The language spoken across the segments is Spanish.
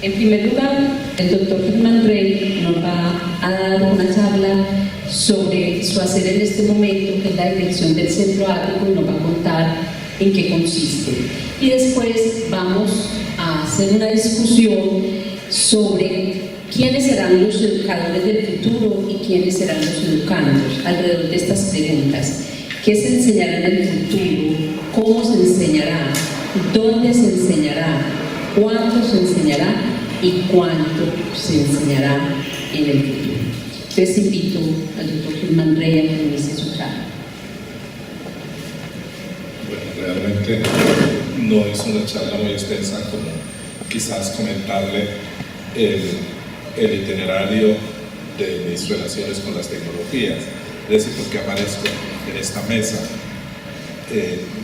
En primer lugar, el doctor Germán Rey nos va a dar una charla sobre su hacer en este momento, que es la dirección del Centro Ático, y nos va a contar en qué consiste. Y después vamos a hacer una discusión sobre quiénes serán los educadores del futuro y quiénes serán los educandos alrededor de estas preguntas. ¿Qué se enseñará en el futuro? ¿Cómo se enseñará? ¿Dónde se enseñará? ¿Cuánto se enseñará? ¿Y cuánto se enseñará en el futuro? Les invito al doctor Germán Rey a que inicie su charla. Bueno, realmente no es una charla muy extensa, como quizás comentarle el itinerario de mis relaciones con las tecnologías, es decir, por qué aparezco en esta mesa.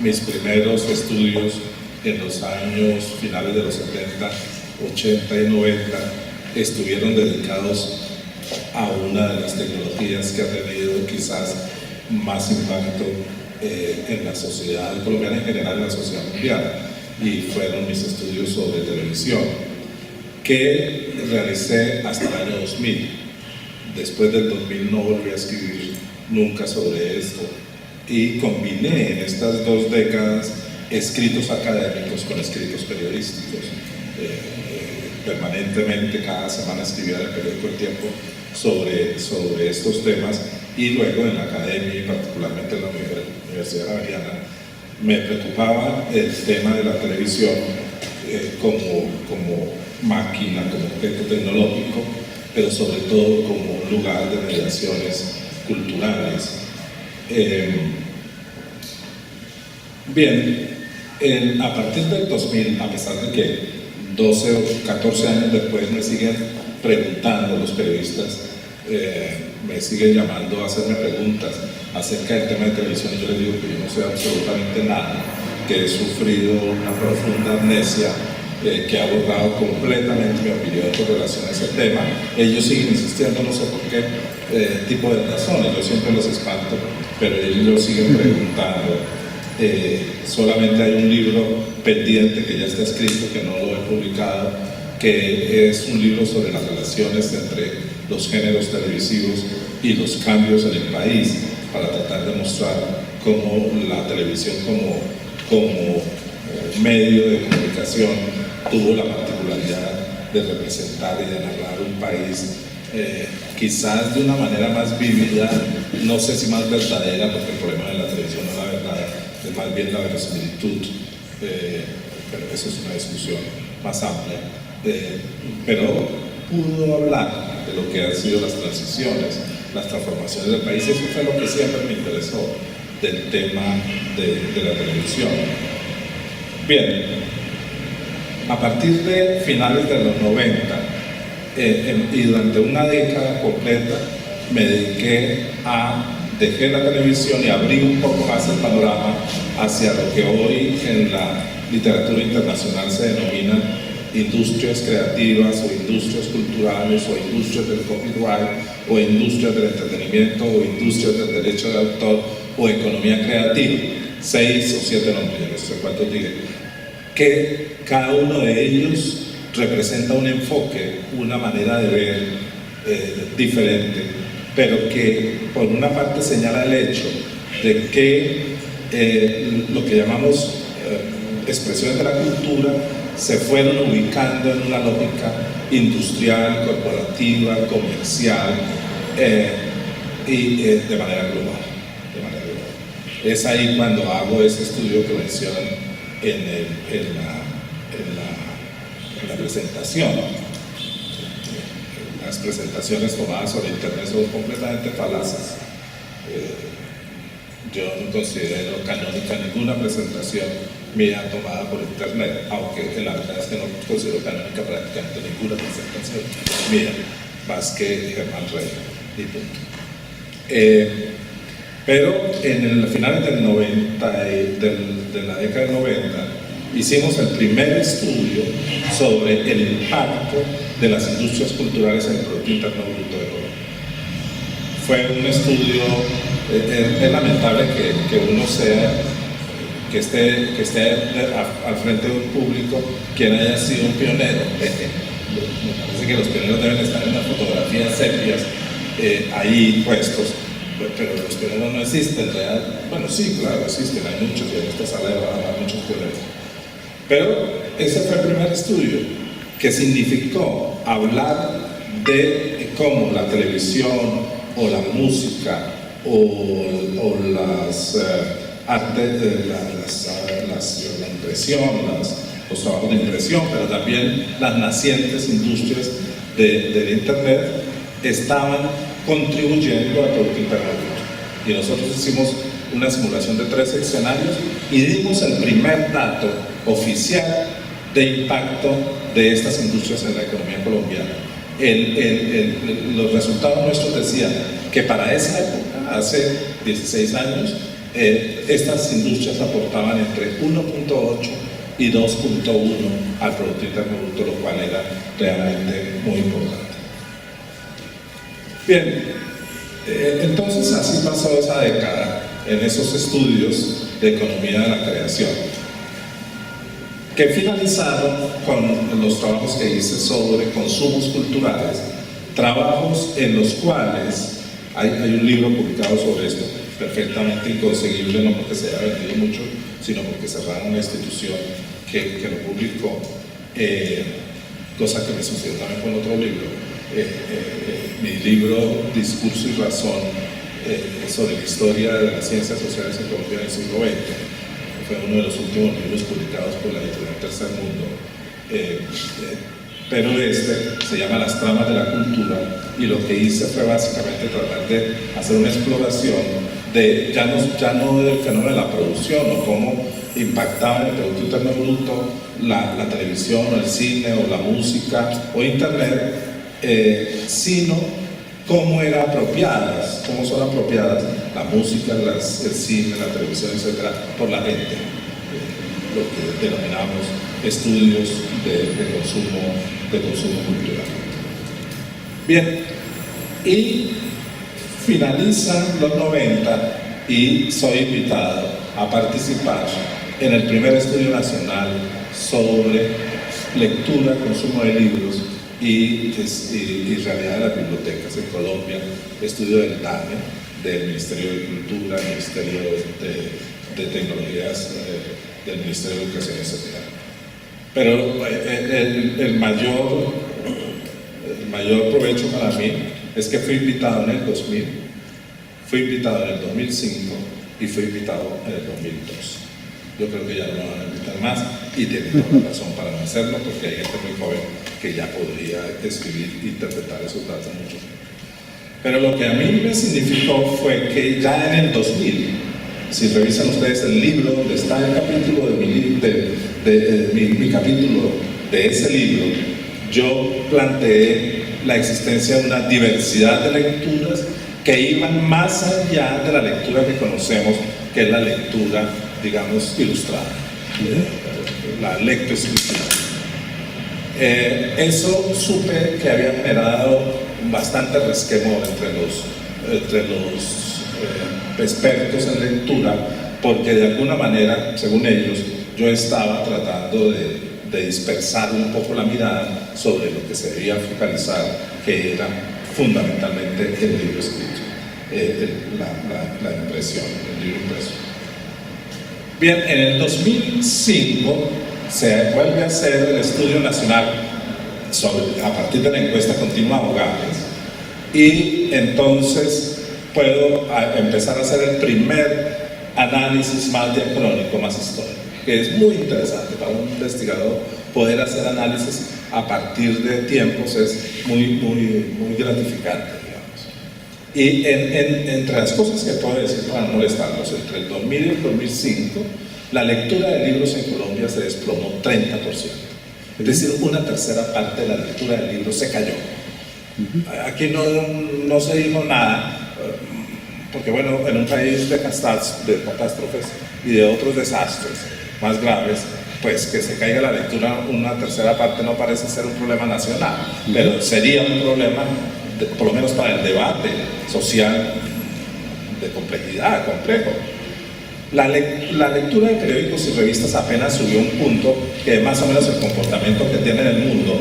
Mis primeros estudios en los años finales de los 70, 80 y 90 estuvieron dedicados a una de las tecnologías que ha tenido quizás más impacto en la sociedad colombiana, en general en la sociedad mundial, y fueron mis estudios sobre televisión, que realicé hasta el año 2000. Después del 2000 no volví a escribir nunca sobre esto, y combiné en estas 2 décadas escritos académicos con escritos periodísticos. Permanentemente, cada semana escribía en el periódico El Tiempo sobre estos temas, y luego en la academia, y particularmente en la Universidad Javeriana, me preocupaba el tema de la televisión como máquina, como objeto tecnológico, pero sobre todo como un lugar de mediaciones culturales. Bien, a partir del 2000, a pesar de que 12 o 14 años después me siguen preguntando los periodistas, me siguen llamando a hacerme preguntas acerca del tema de televisión, y yo les digo que yo no sé absolutamente nada, que he sufrido una profunda amnesia que ha borrado completamente mi opinión con relación a ese tema. Ellos siguen insistiendo, no sé por qué tipo de razones, yo siempre los espanto, pero ellos lo siguen preguntando. Solamente hay un libro pendiente que ya está escrito, que no lo he publicado, que es un libro sobre las relaciones entre los géneros televisivos y los cambios en el país, para tratar de mostrar cómo la televisión como medio de comunicación tuvo la particularidad de representar y de narrar un país quizás de una manera más vívida, no sé si más verdadera, porque el problema de la televisión no es la verdad, es más bien la verosimilitud, pero eso es una discusión más amplia, pero pudo hablar de lo que han sido las transiciones, las transformaciones del país. Eso fue lo que siempre me interesó del tema de la televisión. Bien, a partir de finales de los 90 y durante una década completa me dediqué dejé la televisión y abrí un poco más el panorama hacia lo que hoy en la literatura internacional se denomina industrias creativas, o industrias culturales, o industrias del copyright, o industrias del entretenimiento, o industrias del derecho de autor, o economía creativa. 6 o 7 nombres, no sé cuántos diré, que cada uno de ellos representa un enfoque, una manera de ver diferente, pero que por una parte señala el hecho de que lo que llamamos expresiones de la cultura se fueron ubicando en una lógica industrial, corporativa, comercial, y de manera global. Es ahí cuando hago ese estudio que mencionan en la presentación. Las presentaciones tomadas sobre Internet son completamente falaces. Yo no considero canónica ninguna presentación mía tomada por Internet, aunque la verdad es que no considero canónica prácticamente ninguna presentación mía, más que Germán Rey y punto. Pero en el final del 90, de la década del 90, hicimos el primer estudio sobre el impacto de las industrias culturales en el Producto Interno Bruto de Colombia. Fue un estudio, es lamentable que uno que esté al frente de un público quien haya sido un pionero me parece que los pioneros deben estar en las fotografías sepias ahí puestos, pero los pioneros no existen, ¿verdad? Bueno, sí, claro, existen, hay muchos, y en esta sala hay muchos pioneros. Pero ese fue el primer estudio que significó hablar de cómo la televisión o la música o las artes, la impresión, los trabajos de impresión, pero también las nacientes industrias del Internet estaban contribuyendo al Producto Interno Bruto. Y nosotros hicimos una simulación de 3 escenarios y dimos el primer dato oficial de impacto de estas industrias en la economía colombiana. Los resultados nuestros decían que para esa época, hace 16 años, estas industrias aportaban entre 1.8 y 2.1 al Producto Interno Bruto, lo cual era realmente muy importante. Bien, entonces así pasó esa década en esos estudios de economía de la creación, que finalizaron con los trabajos que hice sobre consumos culturales, trabajos en los cuales hay un libro publicado sobre esto, perfectamente inconseguible, no porque se haya vendido mucho, sino porque cerraron una institución que lo publicó, cosa que me sucedió también con otro libro. Mi libro Discurso y Razón sobre la historia de las ciencias sociales en Colombia en el siglo XX fue uno de los últimos libros publicados por la editorial Tercer Mundo, pero se llama Las tramas de la cultura, y lo que hice fue básicamente tratar de hacer una exploración de ya no del fenómeno de la producción o cómo impactaba en el Producto Interno Bruto la televisión o el cine o la música o internet, sino cómo eran apropiadas, cómo son apropiadas la música, el cine, la televisión, etcétera, por la gente, lo que denominamos estudios de consumo cultural. Bien, y finalizan los 90 y soy invitado a participar en el primer estudio nacional sobre lectura, consumo de libros y realidad de las bibliotecas en Colombia, estudio del DANE, del Ministerio de Cultura, del Ministerio de Tecnologías, del Ministerio de Educación y Sociedad. Pero el mayor provecho para mí es que fui invitado en el 2000, fui invitado en el 2005 y fui invitado en el 2002. Yo creo que ya no me van a invitar más y tienen toda la razón para no hacerlo, porque hay gente muy joven que ya podría escribir e interpretar esos datos mucho. Pero lo que a mí me significó fue que ya en el 2000, si revisan ustedes el libro donde está el capítulo mi capítulo de ese libro, yo planteé la existencia de una diversidad de lecturas que iban más allá de la lectura que conocemos, que es la lectura, digamos, ilustrada, la lectoescritura. Eso supe que había generado bastante resquemor entre los expertos en lectura, porque de alguna manera, según ellos, yo estaba tratando de dispersar un poco la mirada sobre lo que se debía focalizar, que era fundamentalmente el libro escrito, la impresión, el libro impreso. Bien, en el 2005 se vuelve a hacer el estudio nacional a partir de la encuesta continua Hogares, y entonces puedo empezar a hacer el primer análisis más diacrónico, más histórico, que es muy interesante para un investigador. Poder hacer análisis a partir de tiempos es muy gratificante, digamos. Y entre las cosas que puedo decir para no molestarlos, entre el 2000 y el 2005 la lectura de libros en Colombia se desplomó 30%. Es decir, una tercera parte de la lectura del libro se cayó. Aquí no se dijo nada, porque bueno, en un país de catástrofes y de otros desastres más graves, pues que se caiga la lectura una tercera parte no parece ser un problema nacional, pero sería un problema, por lo menos para el debate social, de complejidad, complejo. La lectura de periódicos y revistas apenas subió un punto que más o menos el comportamiento que tiene en el mundo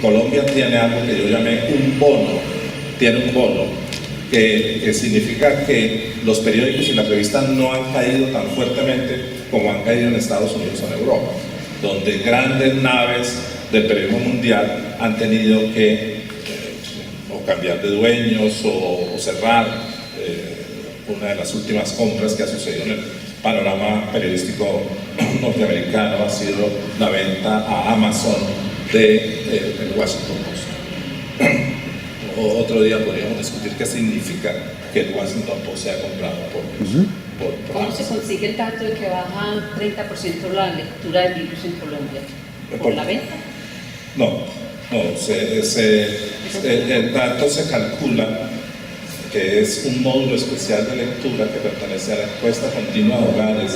Colombia tiene algo que yo llamé un bono, tiene un bono, que significa que los periódicos y las revistas no han caído tan fuertemente como han caído en Estados Unidos o en Europa, donde grandes naves del periodismo mundial han tenido que o cambiar de dueños o cerrar. Una de las últimas compras que ha sucedido en el panorama periodístico norteamericano ha sido la venta a Amazon del Washington Post. Otro día podríamos discutir qué significa que el Washington Post sea comprado por ¿Cómo se consigue el dato de que baja 30% la lectura de libros en Colombia? ¿Por la venta? No, el dato se calcula, que es un módulo especial de lectura que pertenece a la encuesta continua de hogares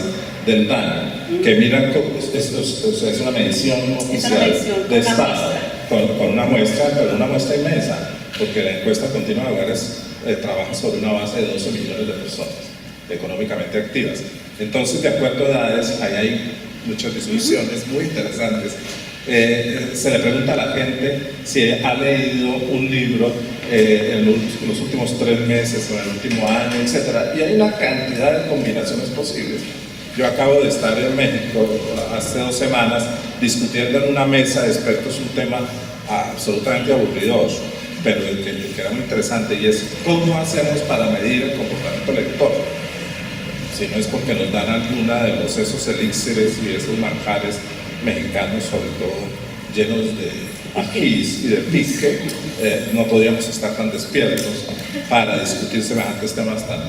del DANE, que mira, es una medición oficial de Estado, con una muestra, pero una muestra inmensa, porque la encuesta continua de hogares trabaja sobre una base de 12 millones de personas económicamente activas. Entonces, de acuerdo a edades, ahí hay muchas discusiones muy interesantes. Se le pregunta a la gente si ha leído un libro en los últimos 3 meses o en el último año, etc. Y hay una cantidad de combinaciones posibles. Yo acabo de estar en México hace 2 semanas discutiendo en una mesa de expertos un tema absolutamente aburridoso, pero que era muy interesante, y es cómo hacemos para medir el comportamiento lector. Si no es porque nos dan alguna de esos elixires y esos manjares mexicanos, sobre todo llenos de ajís y de pique, no podríamos estar tan despiertos para discutir semejantes temas tan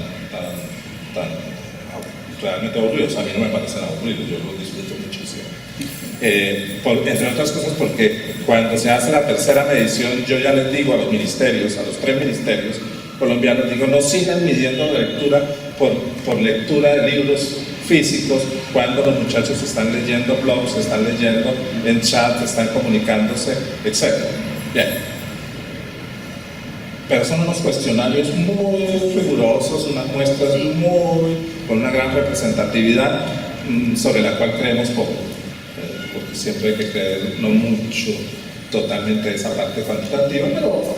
realmente aburridos. A mí no me parecen aburridos, yo los disfruto muchísimo. Entre otras cosas porque cuando se hace la tercera medición, yo ya les digo a los ministerios, a los 3 ministerios colombianos, digo, no sigan midiendo la lectura por lectura de libros físicos, cuando los muchachos están leyendo blogs, están leyendo en chat, están comunicándose, etc. Bien. Pero son unos cuestionarios muy rigurosos, unas muestras con una gran representatividad, sobre la cual creemos poco, porque siempre hay que creer no mucho totalmente esa parte cuantitativa, pero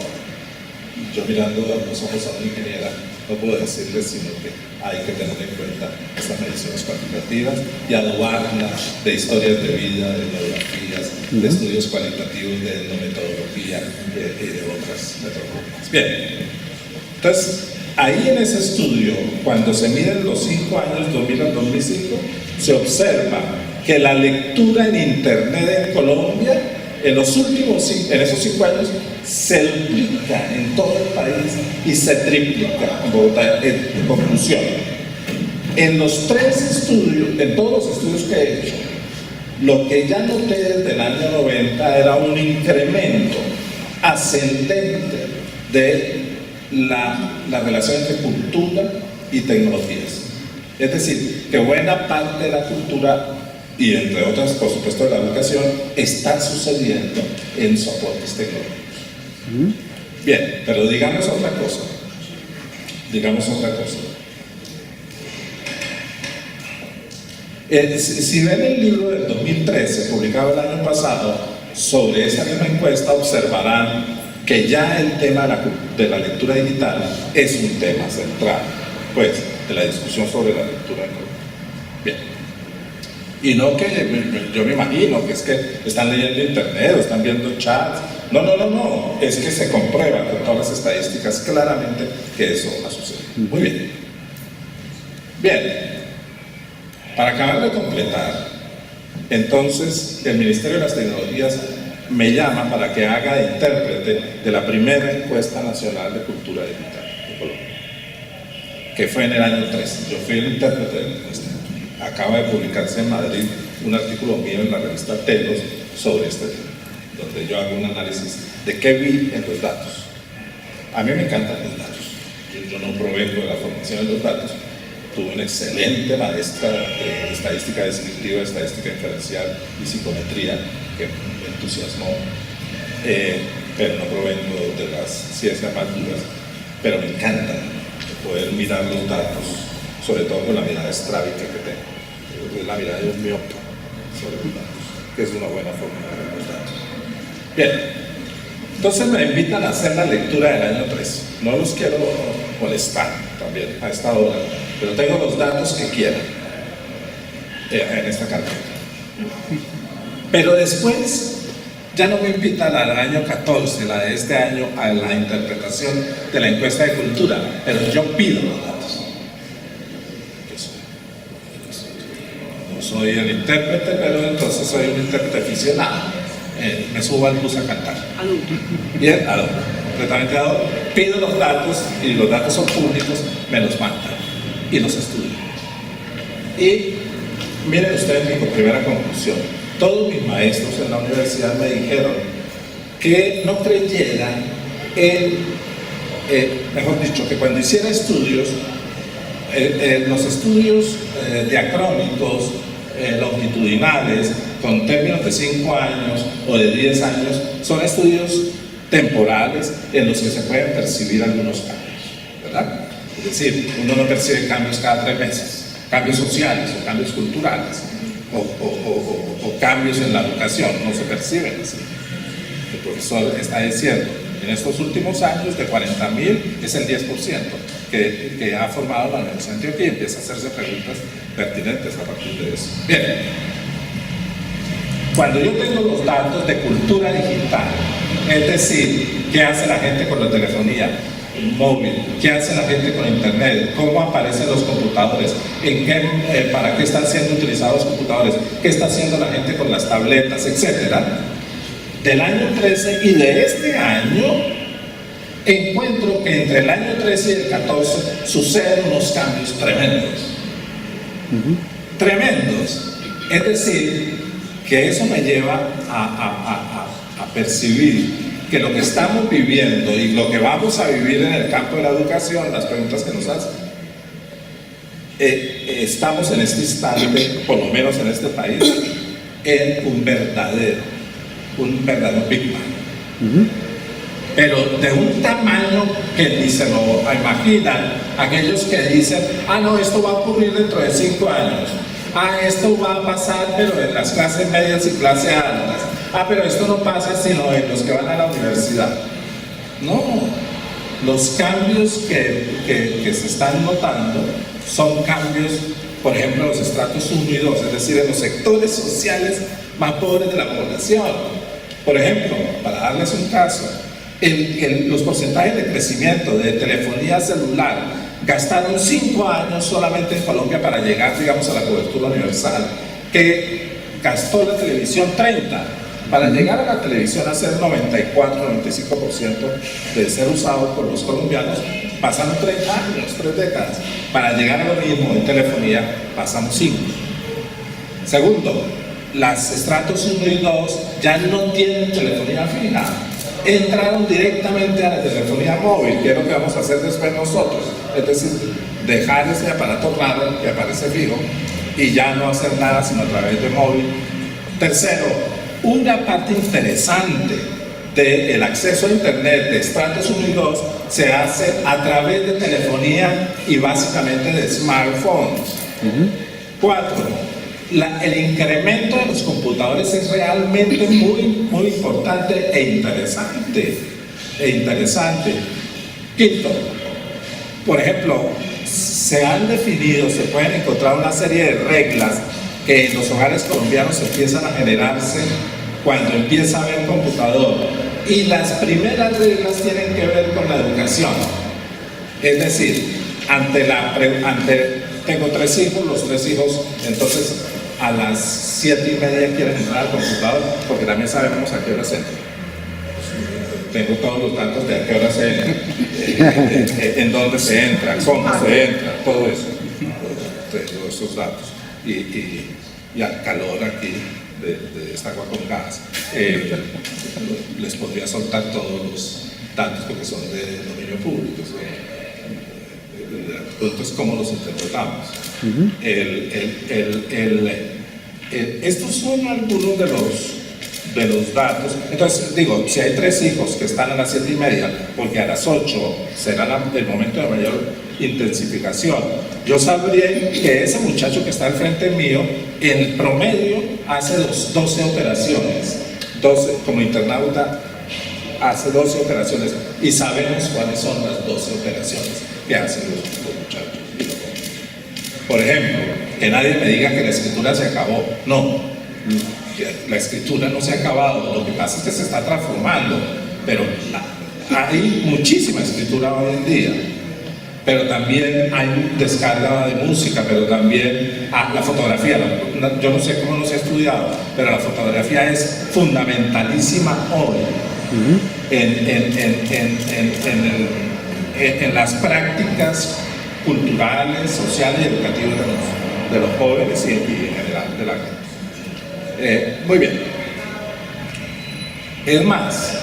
yo mirando a los ojos a una ingeniera no puedo decirles sino que hay que tener en cuenta estas mediciones cuantitativas y adobarlas de historias de vida, de biografías, de estudios cualitativos, de etnometodología y de otras metodologías. Bien, entonces ahí en ese estudio, cuando se miden los 5 años 2000 al 2005, se observa que la lectura en Internet en Colombia en esos 5 años se duplica en todo el país y se triplica en Bogotá. En conclusión, en los 3 estudios, en todos los estudios que he hecho, lo que ya noté desde el año 90 era un incremento ascendente de la relación entre cultura y tecnologías. Es decir, que buena parte de la cultura, y entre otras, por supuesto, de la educación, está sucediendo en soportes tecnológicos. Bien, pero digamos otra cosa. Si ven el libro del 2013, publicado el año pasado, sobre esa misma encuesta, observarán que ya el tema de la lectura digital es un tema central, pues, de la discusión sobre la lectura en Colombia. Bien. Y no que yo me imagino que es que están leyendo internet o están viendo chats. No. Es que se comprueba con todas las estadísticas claramente que eso ha sucedido. Muy bien. Bien. Para acabar de completar, entonces el Ministerio de las Tecnologías me llama para que haga de intérprete de la primera encuesta nacional de cultura digital de Colombia, que fue en el año 13. Yo fui el intérprete de la encuesta. Acaba de publicarse en Madrid un artículo mío en la revista Telos sobre este tema, donde yo hago un análisis de qué vi en los datos. A mí me encantan los datos. Yo no provengo de la formación de los datos. Tuve una excelente maestra de estadística descriptiva, estadística inferencial y psicometría que me entusiasmó, pero no provengo de las ciencias más duras. Pero me encanta poder mirar los datos, sobre todo con la mirada estrábica que tengo. Es la mirada de un miope sobre los datos, que es una buena forma de ver los datos. Bien, entonces me invitan a hacer la lectura del año 13. No los quiero molestar también a esta hora, pero tengo los datos que quieran en esta carpeta. Pero después ya no me invitan al año 14, la de este año, a la interpretación de la encuesta de cultura, pero yo pido los datos. No soy el intérprete, pero entonces soy un intérprete aficionado. Me subo al bus a cantar. Bien, adulto, completamente adulto. Pido los datos y los datos son públicos, me los mandan y los estudio. Y miren ustedes mi primera conclusión. Todos mis maestros en la universidad me dijeron que no creyera en, mejor dicho, que cuando hiciera estudios, los estudios diacrónicos, longitudinales, con términos de 5 años o de 10 años, son estudios temporales en los que se pueden percibir algunos cambios, ¿verdad? Es decir, uno no percibe cambios cada 3 meses, cambios sociales o cambios culturales o cambios en la educación, no se perciben así. El profesor está diciendo, en estos últimos años, de 40.000 es el 10% que ha formado la Universidad de Antioquia y empieza a hacerse preguntas pertinentes a partir de eso. Bien. Cuando yo tengo los datos de cultura digital, es decir, qué hace la gente con la telefonía móvil, qué hace la gente con internet, cómo aparecen los computadores, para qué están siendo utilizados los computadores, qué está haciendo la gente con las tabletas, etcétera, del año 13 y de este año, encuentro que entre el año 13 y el 14 suceden unos cambios tremendos. Tremendos. Es decir, que eso me lleva a percibir que lo que estamos viviendo y lo que vamos a vivir en el campo de la educación, las preguntas que nos hacen, estamos en este instante, por lo menos en este país, en un verdadero Big Bang. Pero de un tamaño que ni se lo imaginan aquellos que dicen, no, esto va a ocurrir dentro de 5 años. Esto va a pasar, pero en las clases medias y clases altas. Pero esto no pasa sino en los que van a la universidad. No, los cambios que se están notando son cambios, por ejemplo, en los estratos 1 y 2, es decir, en los sectores sociales más pobres de la población. Por ejemplo, para darles un caso, los porcentajes de crecimiento de telefonía celular gastaron 5 años solamente en Colombia para llegar, digamos, a la cobertura universal, que gastó la televisión 30. Para llegar a la televisión a ser 94-95% de ser usado por los colombianos, pasaron 30 años, 3 décadas. Para llegar a lo mismo en telefonía, pasamos 5. Segundo, las estratos 1 y 2 ya no tienen telefonía fija. Entraron directamente a la telefonía móvil, que es lo que vamos a hacer después nosotros. Es decir, dejar ese aparato raro que aparece fijo y ya no hacer nada sino a través de móvil. Tercero, una parte interesante del acceso a internet de estratos 1 y 2 se hace a través de telefonía y básicamente de smartphones. 4, el incremento de los computadores es realmente muy importante e interesante. Quinto, por ejemplo, se han definido, se pueden encontrar una serie de reglas que en los hogares colombianos empiezan a generarse cuando empieza a haber computador. Y las primeras reglas tienen que ver con la educación. Es decir, tengo 3 hijos, los 3 hijos, entonces a las 7:30 quieren entrar al computador, porque también sabemos a qué hora se entra. Tengo todos los datos de a qué hora se entra, en dónde se entra, cómo se entra, todo eso. Todos esos datos. Y al calor aquí de esta agua con gas, les podría soltar todos los datos porque son de dominio público. Entonces, ¿cómo los interpretamos? Estos son algunos de los datos. Entonces, digo, si hay 3 hijos que están a las 7:30, porque a las 8 será el momento de mayor intensificación, yo sabría que ese muchacho que está al frente mío, en promedio, hace 12 operaciones. como internauta, hace 12 operaciones y sabemos cuáles son las 12 operaciones que hacen los muchachos. Por ejemplo, que nadie me diga que la escritura se acabó. No, la escritura no se ha acabado, lo que pasa es que se está transformando, pero hay muchísima escritura hoy en día. Pero también hay descarga de música, pero también la fotografía. Yo no sé cómo no se ha estudiado, pero la fotografía es fundamentalísima hoy en las prácticas culturales, sociales y educativas de los jóvenes y en general de la gente. Muy bien. Es más,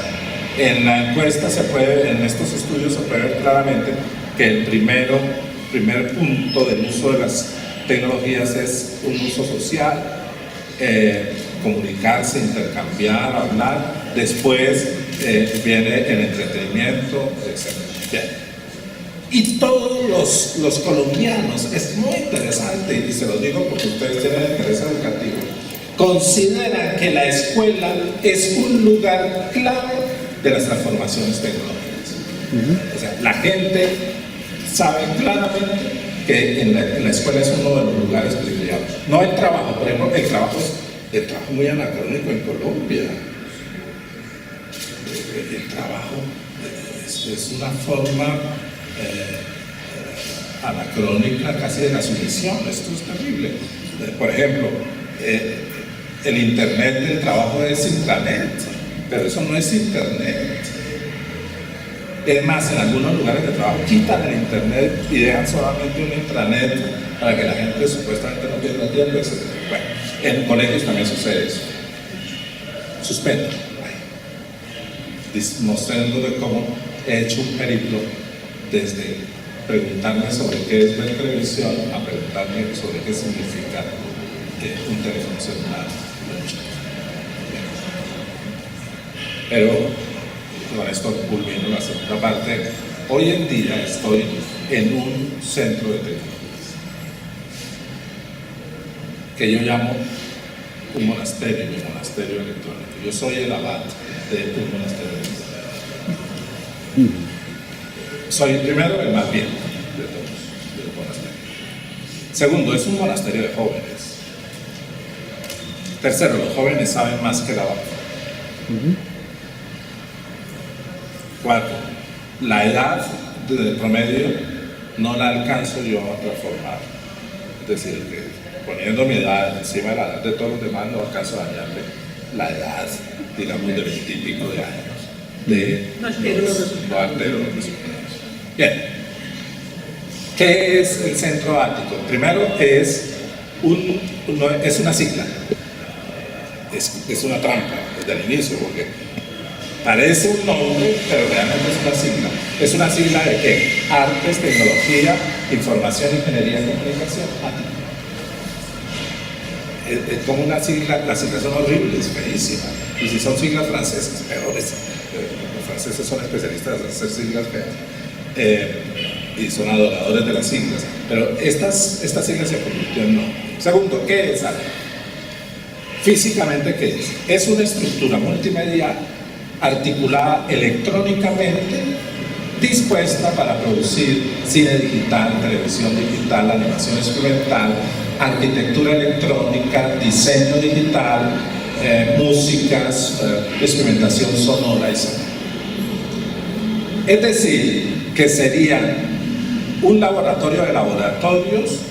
en la encuesta en estos estudios se puede ver claramente que el primer punto del uso de las tecnologías es un uso social, comunicarse, intercambiar, hablar. Después viene el entretenimiento, etc. Bien. Y todos los colombianos, es muy interesante, y se lo digo porque ustedes tienen interés educativo, consideran que la escuela es un lugar clave de las transformaciones tecnológicas. O sea, la gente sabe claramente que en la escuela es uno de los lugares privilegiados. No el trabajo, por ejemplo, el trabajo es muy anacrónico en Colombia. El trabajo es una forma anacrónica casi de la sumisión. Esto es terrible. Por ejemplo, el internet del trabajo es intranet, pero eso no es internet. Es más, en algunos lugares de trabajo quitan el internet y dejan solamente un intranet para que la gente supuestamente no pierda tiempo, etc. Bueno, en colegios también sucede eso. Suspendo. Mostrando de cómo he hecho un periplo desde preguntarme sobre qué es ver televisión a preguntarme sobre qué significa un teléfono celular. Pero con esto culmino la segunda parte. Hoy en día estoy en un centro de tecnologías que yo llamo un monasterio electrónico. Yo soy el abad de un monasterio electrónico. Soy primero el más viejo de todos del monasterio. Segundo, es un monasterio de jóvenes. Tercero, los jóvenes saben más que la abad. Cuatro, la edad de promedio no la alcanzo yo a transformar. Es decir, que poniendo mi edad encima de la edad de todos los demás no alcanzo a dañarle la edad, digamos, de 20 y pico de años de los arteros. Bien, ¿qué es el centro ático? Primero es una sigla, es una trampa desde el inicio, porque parece un nombre, pero realmente es una sigla. ¿Es una sigla de qué? Artes, tecnología, información, ingeniería y comunicación. Es como una sigla, las siglas son horribles, feísimas. Y si son siglas francesas, peores. Los franceses son especialistas en hacer siglas feas. Y son adoradores de las siglas. Pero esta sigla se convirtió en nombre. Segundo, ¿qué es arte? Físicamente, ¿qué es? Es una estructura multimedia articulada electrónicamente, dispuesta para producir cine digital, televisión digital, animación experimental, arquitectura electrónica, diseño digital, músicas, experimentación sonora, etc. Es decir, que sería un laboratorio de laboratorios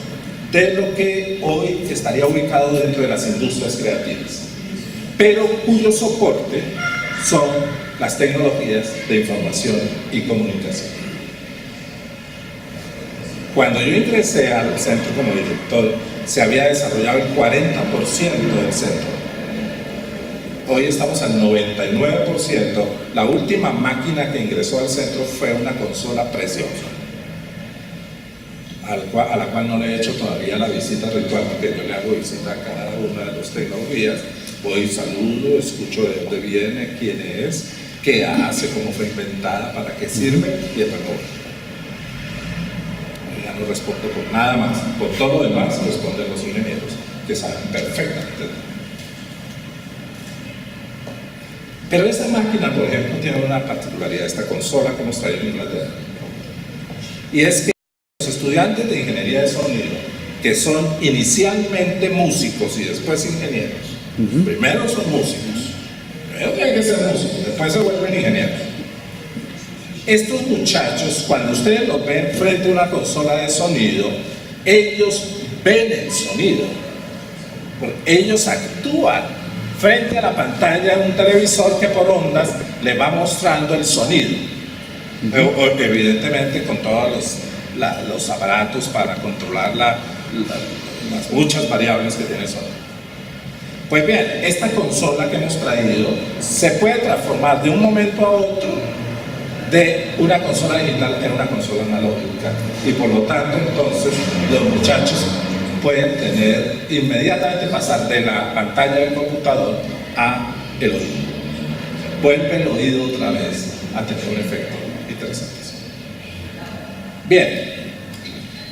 de lo que hoy estaría ubicado dentro de las industrias creativas, pero cuyo soporte son las tecnologías de información y comunicación. Cuando yo ingresé al centro como director, se había desarrollado el 40% del centro. Hoy estamos al 99%. La última máquina que ingresó al centro fue una consola preciosa, a la cual no le he hecho todavía la visita ritual, porque yo le hago visita a cada una de las tecnologías. Voy, saludo, escucho de dónde viene, quién es, qué hace, cómo fue inventada, para qué sirve, y después ya no respondo por nada más. Por todo lo demás responden los ingenieros, que saben perfectamente. Pero esta máquina, por ejemplo, tiene una particularidad, esta consola que hemos traído en Inglaterra. Y es que los estudiantes de ingeniería de sonido, que son inicialmente músicos y después ingenieros, primero son músicos, primero tienen que ser músicos, después se vuelven ingenieros. Estos muchachos, cuando ustedes los ven frente a una consola de sonido, ellos ven el sonido, ellos actúan frente a la pantalla de un televisor que por ondas le va mostrando el sonido, evidentemente con todos los aparatos para controlar las muchas variables que tiene el sonido. Pues bien, esta consola que hemos traído se puede transformar de un momento a otro de una consola digital en una consola analógica, y por lo tanto entonces los muchachos pueden inmediatamente pasar de la pantalla del computador a el oído. Vuelve el oído otra vez a tener un efecto interesante. Bien,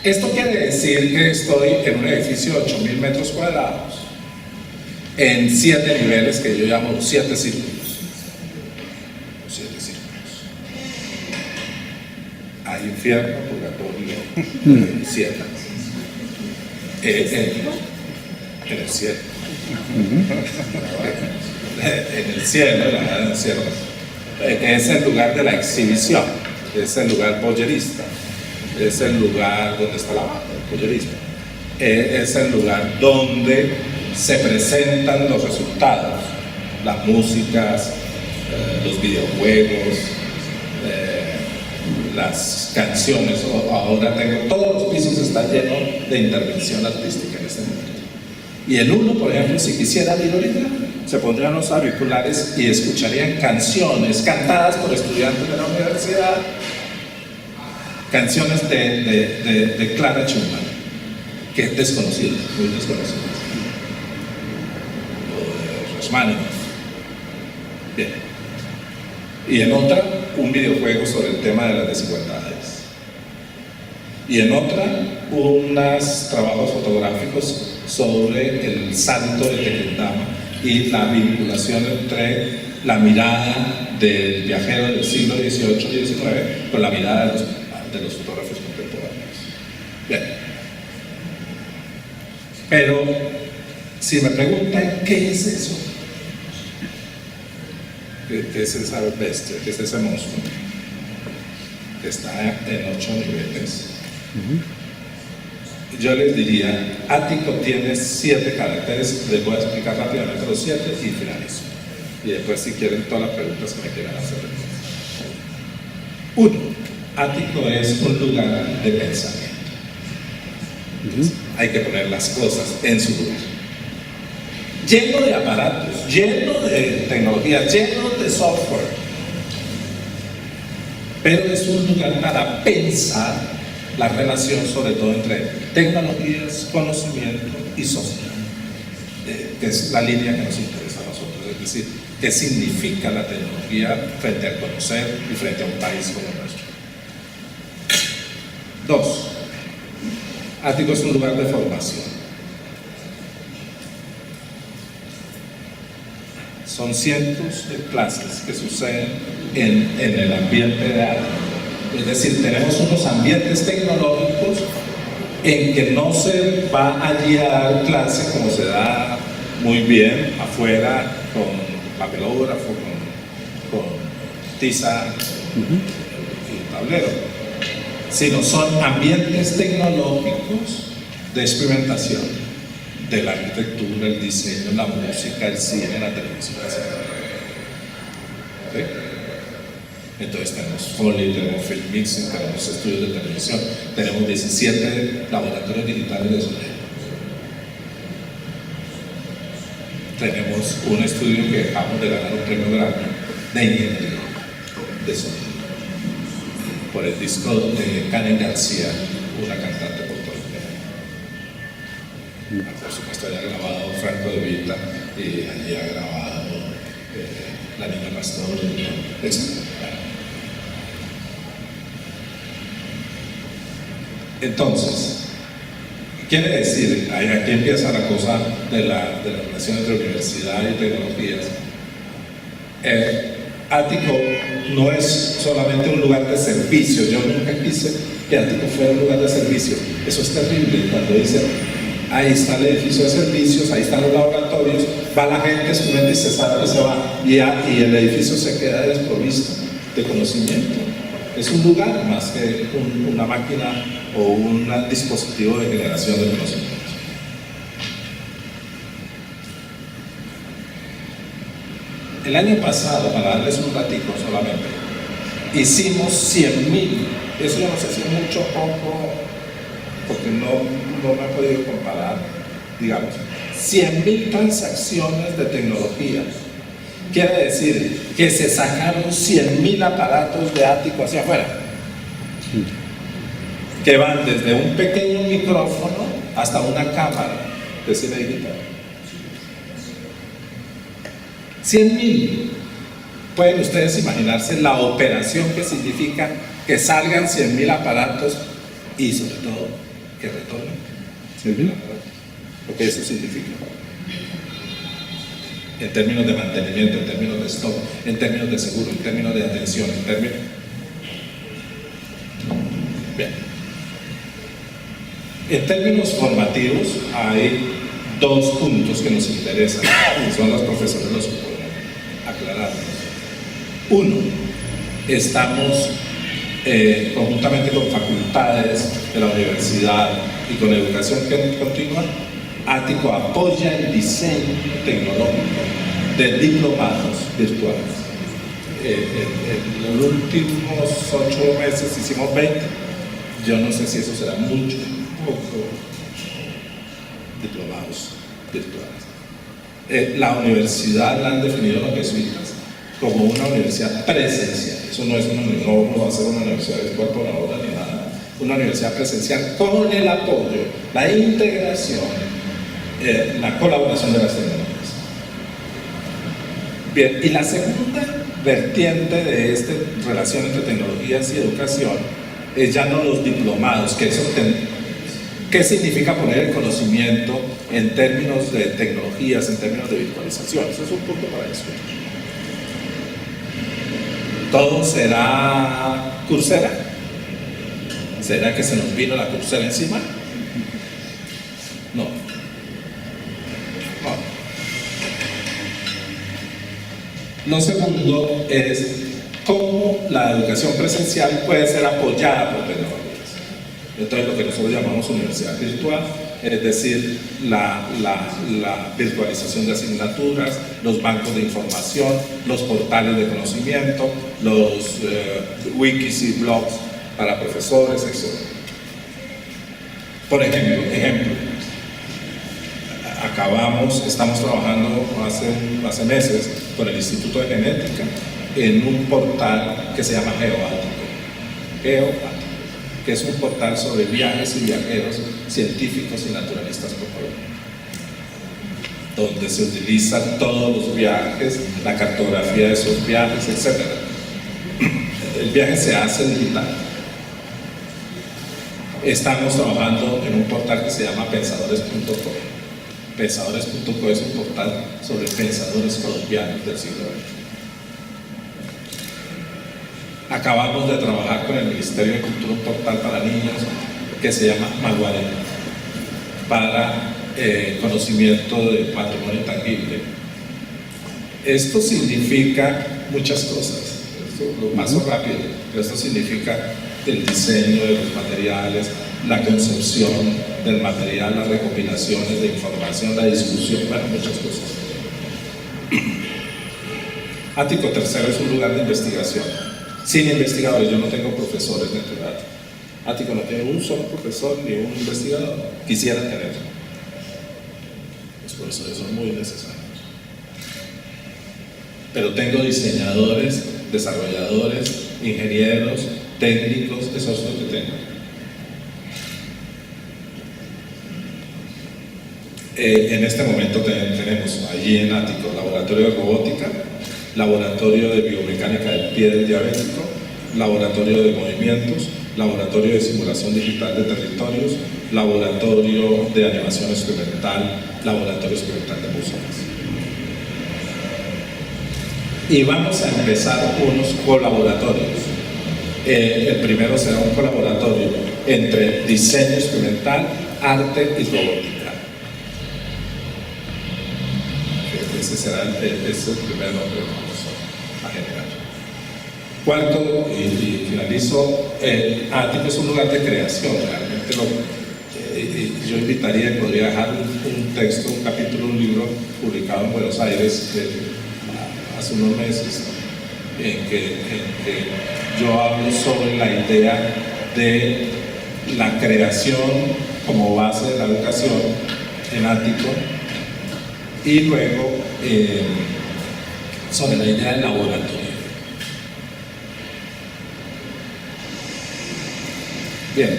esto quiere decir que estoy en un edificio de 8.000 metros cuadrados en 7 niveles que yo llamo 7 círculos. 7 círculos. Hay infierno, purgatorio, cielo. En el cielo. En el cielo, en el cielo. Es el lugar de la exhibición, es el lugar voyerista, es el lugar donde está la banda, el voyerismo. Es el lugar donde se presentan los resultados, las músicas, los videojuegos, las canciones. Ahora todos los pisos están llenos de intervención artística en este momento. Y el uno, por ejemplo, si quisiera ir ahorita, se pondrían los auriculares y escucharían canciones cantadas por estudiantes de la universidad, canciones de Clara Schumann, que es desconocida, muy desconocida, o de Rachmaninoff. Bien. Y en otra, un videojuego sobre el tema de las desigualdades. Y en otra, unos trabajos fotográficos sobre el salto de Tequendama y la vinculación entre la mirada del viajero del siglo XVIII y XIX con la mirada de los fotógrafos contemporáneos. Bien. Pero, si me preguntan, ¿qué es eso? ¿Qué es esa bestia? ¿Qué es ese monstruo? Que está en 8 niveles. Yo les diría, Ático tiene 7 caracteres, les voy a explicar rápidamente los 7 y finalizo. Y después, si quieren, todas las preguntas que me quieran hacer. 1. Ático es un lugar de pensamiento. Hay que poner las cosas en su lugar. Lleno de aparatos, lleno de tecnología, lleno de software. Pero es un lugar para pensar la relación, sobre todo entre tecnologías, conocimiento y sociedad, que es la línea que nos interesa a nosotros. Es decir, qué significa la tecnología frente al conocer y frente a un país como el nuestro. 2. Ático es un lugar de formación. Son cientos de clases que suceden en el ambiente de arte. Es decir, tenemos unos ambientes tecnológicos en que no se va allí a dar clase como se da muy bien afuera con papelógrafo, con tiza y tablero, sino son ambientes tecnológicos de experimentación de la arquitectura, el diseño, la música, el cine, la televisión, etc. ¿Sí? Entonces tenemos Foley, tenemos film mixing, tenemos estudios de televisión, tenemos 17 laboratorios digitales de sonido. Tenemos un estudio que acabamos de ganar un premio Grammy de ingeniería de sonido por el disco de Karen García, una cantante puertorriqueña. Por supuesto, haya grabado Franco de Vita y allí ha grabado La Niña Pastor, etc. Entonces, quiere decir, aquí empieza la cosa de la relación entre universidad y tecnologías, Ático no es solamente un lugar de servicio. Yo nunca quise que Ático fuera un lugar de servicio. Eso es terrible cuando dicen, ahí está el edificio de servicios, ahí están los laboratorios, va la gente, estudiante y se sabe que se va, y el edificio se queda desprovisto de conocimiento. Es un lugar más que una máquina o un dispositivo de generación de conocimiento. El año pasado, para darles un ratico solamente, hicimos 100,000, eso yo no sé si es mucho o poco, porque no me he podido comparar, digamos, 100,000 transacciones de tecnología. Quiere decir que se sacaron 100,000 aparatos de Ático hacia afuera, que van desde un pequeño micrófono hasta una cámara de cine digital. 100,000. Pueden ustedes imaginarse la operación que significa que salgan 100,000 aparatos y sobre todo que retornen 100,000 aparatos. Lo que eso significa. En términos de mantenimiento, en términos de stock, en términos de seguro, en términos de atención, en términos... Bien. En términos formativos hay dos puntos que nos interesan, y son los profesores los que pueden aclararnos. Uno, estamos conjuntamente con facultades de la universidad y con educación continua, Ático apoya el diseño tecnológico de diplomados virtuales. En los últimos 8 meses hicimos 20, yo no sé si eso será mucho o poco, diplomados virtuales. La universidad la han definido los jesuitas como una universidad presencial. Eso no es no va a ser una universidad virtual por ahora ni nada. Una universidad presencial con el apoyo, la integración, la colaboración de las tecnologías. Bien, y la segunda vertiente de esta relación entre tecnologías y educación es ya no los diplomados, ¿qué significa poner el conocimiento en términos de tecnologías, en términos de virtualización? Eso es un punto para discutir. ¿Todo será Coursera? ¿Será que se nos vino la Coursera encima? No. Lo segundo es cómo la educación presencial puede ser apoyada por tecnologías. Entonces, lo que nosotros llamamos universidad virtual, es decir, la virtualización de asignaturas, los bancos de información, los portales de conocimiento, los wikis y blogs para profesores, etc. Por ejemplo, estamos trabajando hace meses con el Instituto de Genética en un portal que se llama GeoÁtico, que es un portal sobre viajes y viajeros científicos y naturalistas por Colombia, donde se utilizan todos los viajes, la cartografía de esos viajes, etc. El viaje se hace digital. Estamos trabajando en un portal que se llama pensadores.co. Pensadores.co es un portal sobre pensadores colombianos del siglo XX. Acabamos de trabajar con el Ministerio de Cultura un portal para niños que se llama Maguare, para conocimiento de patrimonio tangible. Esto significa muchas cosas. Lo paso rápido, pero esto significa el diseño de los materiales, la concepción del material, las recopilaciones de información, la discusión, bueno, muchas cosas. Ático III es un lugar de investigación. Sin investigadores, yo no tengo profesores dentro de Ático. Ático no tiene un solo profesor ni un investigador. Quisiera tenerlo. Los profesores son muy necesarios. Pero tengo diseñadores, desarrolladores, ingenieros, técnicos, eso es lo que tengo. En este momento tenemos allí en Ático laboratorio de robótica, laboratorio de biomecánica del pie del diabético, laboratorio de movimientos, laboratorio de simulación digital de territorios, laboratorio de animación experimental, laboratorio experimental de música. y vamos a empezar unos colaboratorios. El primero será un colaboratorio entre diseño experimental, arte y robótica. Ese será el primer nombre que vamos a generar. Cuarto, y finalizo, Ático es un lugar de creación, realmente yo invitaría y podría dejar un texto, un capítulo, un libro publicado en Buenos Aires hace unos meses, en que yo hablo sobre la idea de la creación como base de la educación en Ático, y luego sobre la idea del laboratorio. Bien,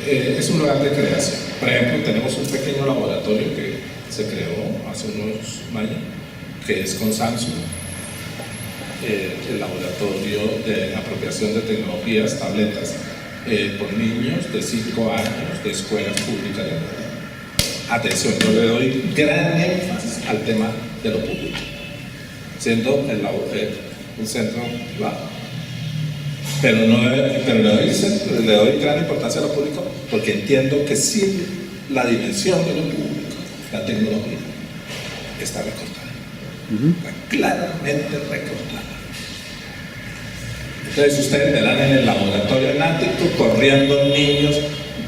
es un lugar de creación. Por ejemplo, tenemos un pequeño laboratorio que se creó hace unos años, que es con Samsung, el laboratorio de apropiación de tecnologías, tabletas, por niños de 5 años de escuelas públicas de Madrid. Atención, yo le doy gran énfasis al tema de lo público, siendo un centro privado. Pero le doy gran importancia a lo público porque entiendo que sí la dimensión de lo público, la tecnología, está recortada, está claramente recortada. Entonces ustedes verán en el laboratorio en Ático corriendo niños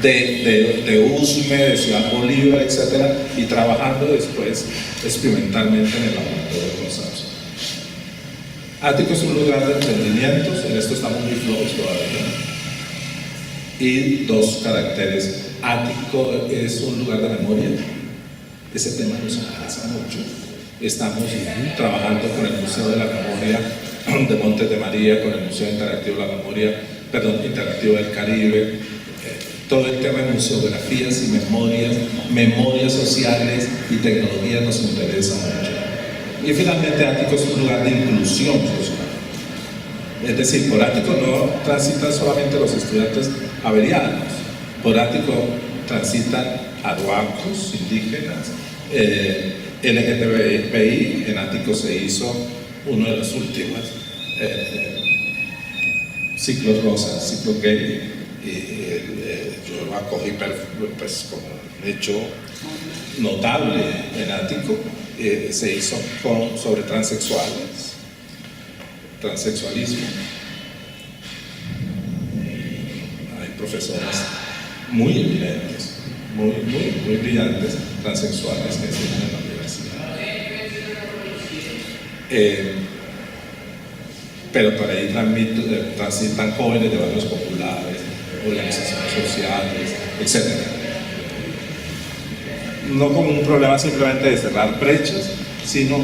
de USME, de Ciudad Bolívar, etcétera, y trabajando después experimentalmente en el laboratorio de Samsung. Ático es un lugar de emprendimientos, en esto estamos muy flojos todavía. Y dos caracteres: Ático es un lugar de memoria, ese tema nos interesa mucho. Estamos trabajando con el Museo de la Memoria de Montes de María, con el Museo Interactivo de la Memoria, Interactivo del Caribe, todo el tema de museografías y memorias sociales y tecnologías nos interesa mucho. Y finalmente Ático es un lugar de inclusión social. Es decir, por Ático no transitan solamente los estudiantes averianos, por Ático transitan arhuacos, indígenas, LGTBI. En Ático se hizo uno de los últimos ciclos rosas, ciclos gay, y yo lo acogí pues, como un hecho notable en Ático. Se hizo sobre transexuales, transexualismo. Hay profesoras muy eminentes, muy brillantes, transexuales que enseñan en la universidad. Pero por ahí transitan jóvenes de barrios populares, organizaciones sociales, etc. No como un problema simplemente de cerrar brechas, sino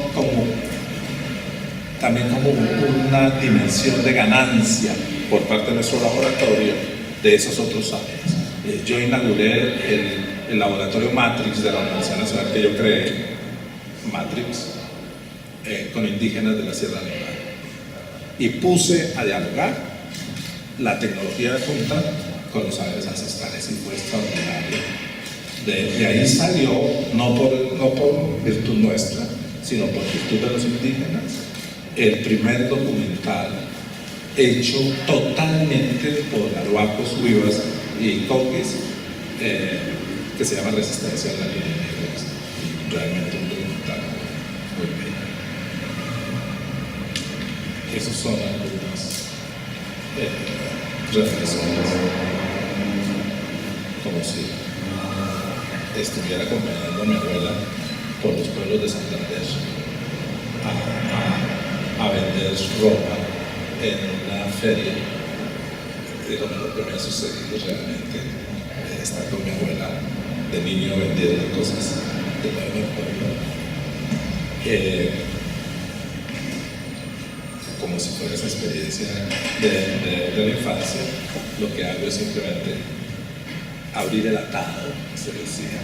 también como una dimensión de ganancia por parte de nuestro laboratorio de esos otros áreas. Yo inauguré el laboratorio Matrix de la Universidad Nacional que yo creé, Matrix, con indígenas de la Sierra Nevada, y puse a dialogar la tecnología de punta con los saberes ancestrales, y fue extraordinario. De ahí salió, no por virtud nuestra, sino por virtud de los indígenas, el primer documental hecho totalmente por arhuacos, huivas y coquis, que se llama Resistencia en la Línea Negra. Realmente un documental muy bello. Esas son algunas reflexiones, como si estuviera acompañando a mi abuela por los pueblos de Santander a vender ropa en una feria. Es lo mejor que me ha sucedido realmente, estar con mi abuela de niño vendiendo cosas de todo el pueblo, como si fuera esa experiencia de la infancia. Lo que hago es simplemente abrir el atado, se decía,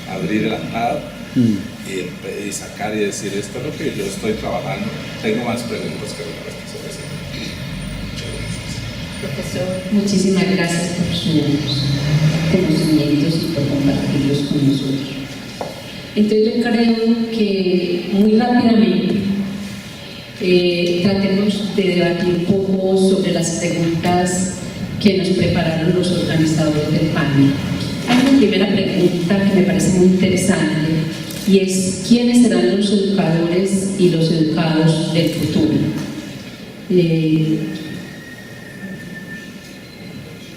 abrir el atado y sacar y decir: esto es lo que yo estoy trabajando. Tengo más preguntas que respuestas sobre eso. Profesor, muchísimas gracias por sus conocimientos y por compartirlos con nosotros. Entonces yo creo que muy rápidamente tratemos de debatir un poco sobre las preguntas que nos prepararon los organizadores del panel. Hay una primera pregunta que me parece muy interesante y es: ¿quiénes serán los educadores y los educados del futuro?